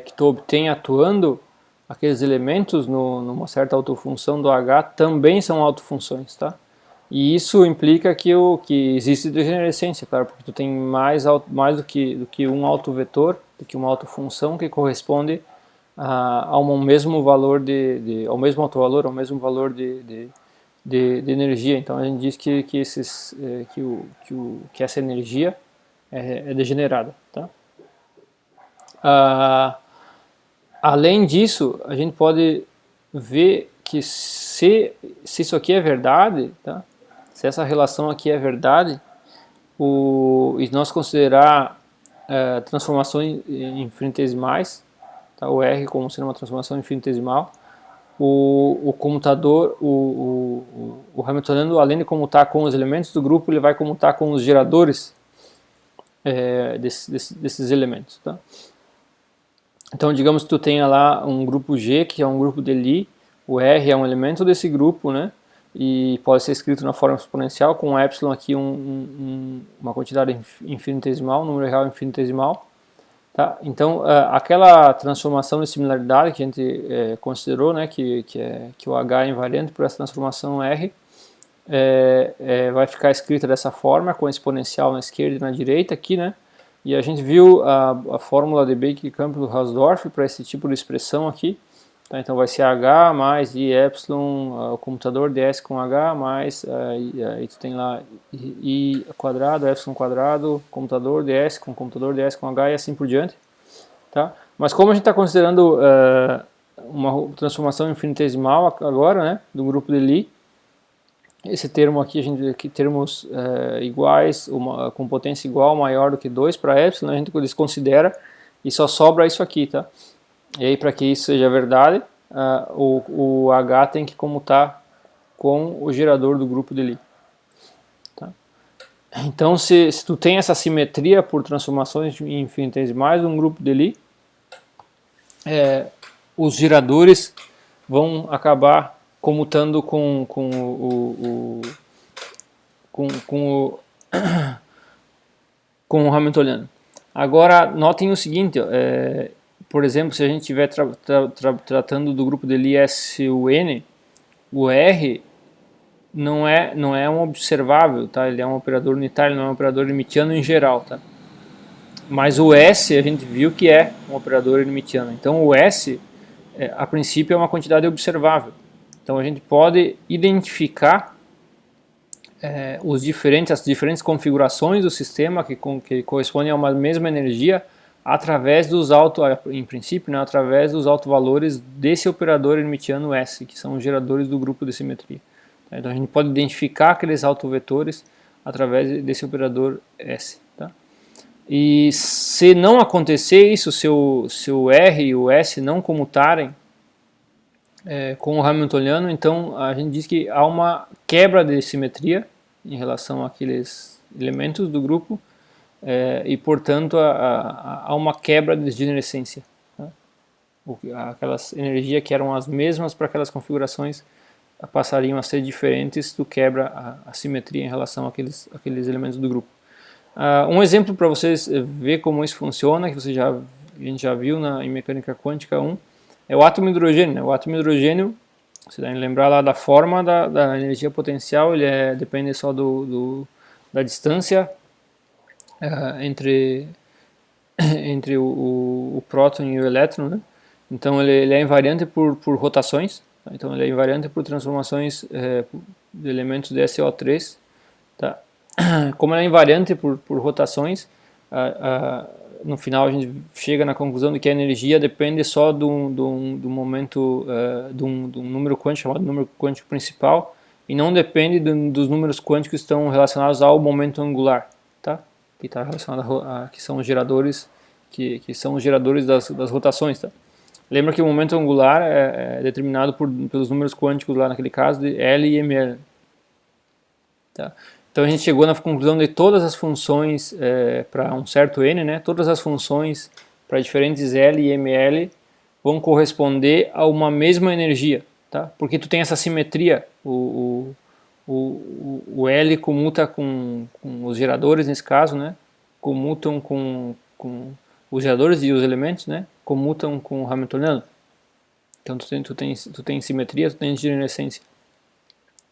que tu obtém atuando aqueles elementos numa certa autofunção do H também são autofunções, tá? E isso implica que existe degenerescência, claro, porque tu tem mais do que um autovetor, do que uma autofunção que corresponde ao mesmo valor ao mesmo autovalor, ao mesmo valor de energia. Então a gente diz que essa energia é degenerada. Tá? Além disso, a gente pode ver que se isso aqui é verdade, tá? Se essa relação aqui é verdade, e nós considerar transformações infinitesimais, tá? O R como sendo uma transformação infinitesimal, o comutador, o Hamiltoniano, além de comutar com os elementos do grupo, ele vai comutar com os geradores desses elementos. Tá? Então, digamos que tu tenha lá um grupo G, que é um grupo de Lie, o R é um elemento desse grupo, né? E pode ser escrito na forma exponencial, com o epsilon aqui uma quantidade infinitesimal, um número real infinitesimal. Tá? Então, aquela transformação de similaridade que a gente considerou, né, que o H é invariante por essa transformação R, vai ficar escrita dessa forma, com a exponencial na esquerda e na direita aqui, né? E a gente viu a fórmula de Baker-Campbell-Hausdorff para esse tipo de expressão aqui. Tá? Então vai ser H mais I epsilon, o computador ds com H, mais, aí tu tem lá I quadrado, epsilon quadrado, computador ds com H e assim por diante. Tá? Mas como a gente está considerando uma transformação infinitesimal agora, né, do grupo de Lie, esse termo aqui, termos iguais, com potência igual, maior do que 2 para epsilon, a gente desconsidera e só sobra isso aqui, tá? E aí, para que isso seja verdade, o H tem que comutar com o gerador do grupo de Lie. Tá? Então, se tu tem essa simetria por transformações infinitesimais de um grupo de Lie, os geradores vão acabar comutando com o com o Hamiltoniano. Agora, notem o seguinte, por exemplo, se a gente estiver tratando do grupo de Lie S-UN, o R não é um observável, tá? Ele é um operador unitário, não é um operador limitiano em geral, tá? Mas o S a gente viu que é um operador limitiano. Então o S, a princípio, é uma quantidade observável. Então a gente pode identificar as diferentes configurações do sistema que correspondem a uma mesma energia através dos em princípio, né, através dos autovalores desse operador hermitiano S, que são os geradores do grupo de simetria. Então a gente pode identificar aqueles autovetores através desse operador S. Tá? E se não acontecer isso, se o R e o S não comutarem com o Hamiltoniano, então a gente diz que há uma quebra de simetria em relação àqueles elementos do grupo e, portanto, há uma quebra de degenerescência. Tá? Aquelas energias que eram as mesmas para aquelas configurações passariam a ser diferentes, tu quebra a simetria em relação àqueles elementos do grupo. Um exemplo para vocês ver como isso funciona, que a gente já viu em mecânica quântica 1, é o átomo de hidrogênio. Né? O átomo de hidrogênio, você deve lembrar lá da forma da energia potencial, ele depende só da distância entre o próton e o elétron. Né? Então ele é invariante por rotações, tá? Então ele é invariante por transformações de elementos de SO3. Tá? Como ele é invariante por rotações, no final a gente chega na conclusão de que a energia depende só do momento, de um número quântico chamado número quântico principal, e não depende dos números quânticos que estão relacionados ao momento angular, tá? Que está relacionado que são os geradores, que são os geradores das rotações, tá? Lembra que o momento angular é determinado pelos números quânticos lá naquele caso de L e ml, tá? Então a gente chegou na conclusão de todas as funções para um certo n, né? Todas as funções para diferentes L e ml vão corresponder a uma mesma energia, tá? Porque tu tem essa simetria, o L comuta com os geradores nesse caso, né? Comutam com os geradores e os elementos, né? Comutam com o Hamiltoniano. Então tu tem simetria, tu tem degenerescência.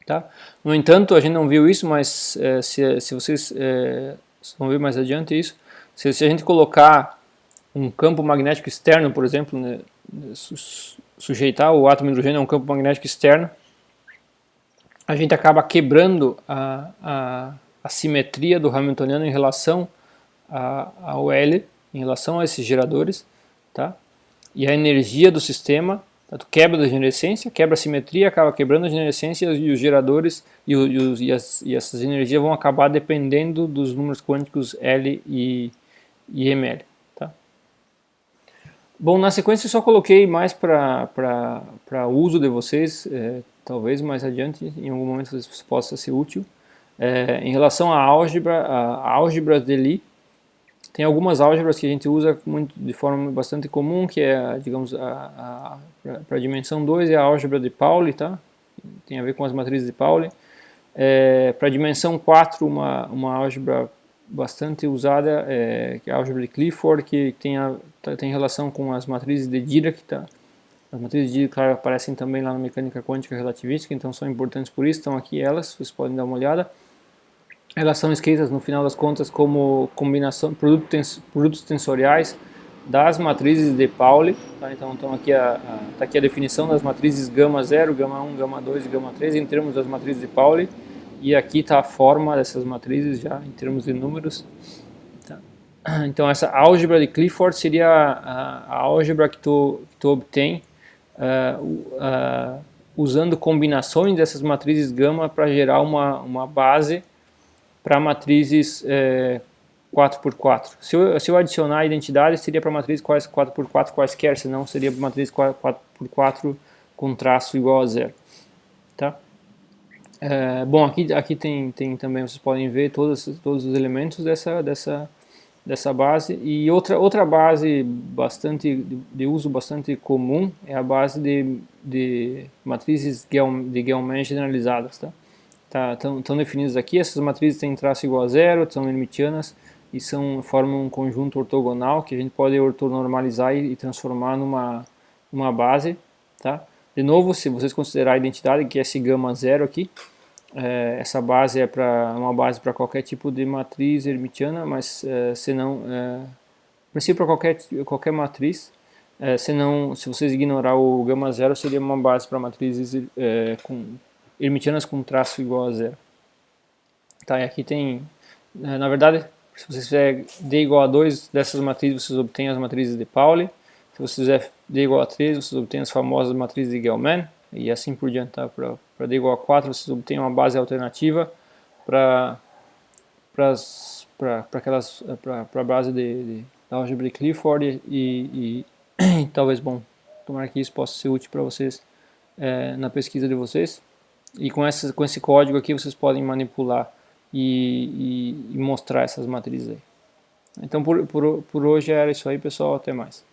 Tá? No entanto, a gente não viu isso, mas se vocês vão ver mais adiante isso, se a gente colocar um campo magnético externo, por exemplo, né, sujeitar o átomo de hidrogênio a um campo magnético externo, a gente acaba quebrando a simetria do Hamiltoniano em relação ao L, em relação a esses geradores, tá? E a energia do sistema, tu quebra a degenerescência, quebra a simetria, acaba quebrando a degenerescência, e os geradores e essas energias vão acabar dependendo dos números quânticos L e ml. Tá? Bom, na sequência eu só coloquei mais para uso de vocês, talvez mais adiante, em algum momento isso possa ser útil. Em relação à álgebra, álgebras de Lie, tem algumas álgebras que a gente usa de forma bastante comum, que é, digamos, para a dimensão 2 é a álgebra de Pauli, tá? Tem a ver com as matrizes de Pauli. Para a dimensão 4, uma álgebra bastante usada, que é a álgebra de Clifford, que tem relação com as matrizes de Dirac, tá? As matrizes de Dirac, claro, aparecem também lá na mecânica quântica relativística, então são importantes por isso, estão aqui elas, vocês podem dar uma olhada. Elas são escritas, no final das contas, como combinação, produtos tensoriais das matrizes de Pauli. Tá? Então, tá aqui a definição das matrizes gama 0, gama 1, gama 2 e gama 3 em termos das matrizes de Pauli. E aqui está a forma dessas matrizes já em termos de números. Tá? Então, essa álgebra de Clifford seria a álgebra que tu obtém usando combinações dessas matrizes gama para gerar uma base para matrizes 4x4. Se eu adicionar a identidade, seria para matrizes 4x4 quaisquer, senão seria para matriz 4x4 com traço igual a 0. Tá? Bom, aqui tem também, vocês podem ver todos os elementos dessa base. E outra base de uso bastante comum é a base de matrizes de Gell-Mann generalizadas, tá? Estão definidas aqui. Essas matrizes têm traço igual a zero, são hermitianas e formam um conjunto ortogonal que a gente pode ortonormalizar e transformar numa base, tá? De novo, se vocês considerar a identidade, que é esse gama zero aqui, essa base é uma base para qualquer tipo de matriz hermitiana, mas se princípio para qualquer matriz, se vocês ignorar o gama zero, seria uma base para matrizes hermitianas com traço igual a zero. Tá, e aqui tem, na verdade, se você fizer D igual a 2 dessas matrizes, vocês obtêm as matrizes de Pauli. Se você fizer D igual a 3, vocês obtêm as famosas matrizes de Gell-Mann, e assim por diante. Tá? Para D igual a 4, vocês obtêm uma base alternativa para a base da álgebra de Clifford e talvez, tomara que isso possa ser útil para vocês na pesquisa de vocês. E com esse código aqui vocês podem manipular e mostrar essas matrizes aí. Então por hoje era isso aí, pessoal, até mais.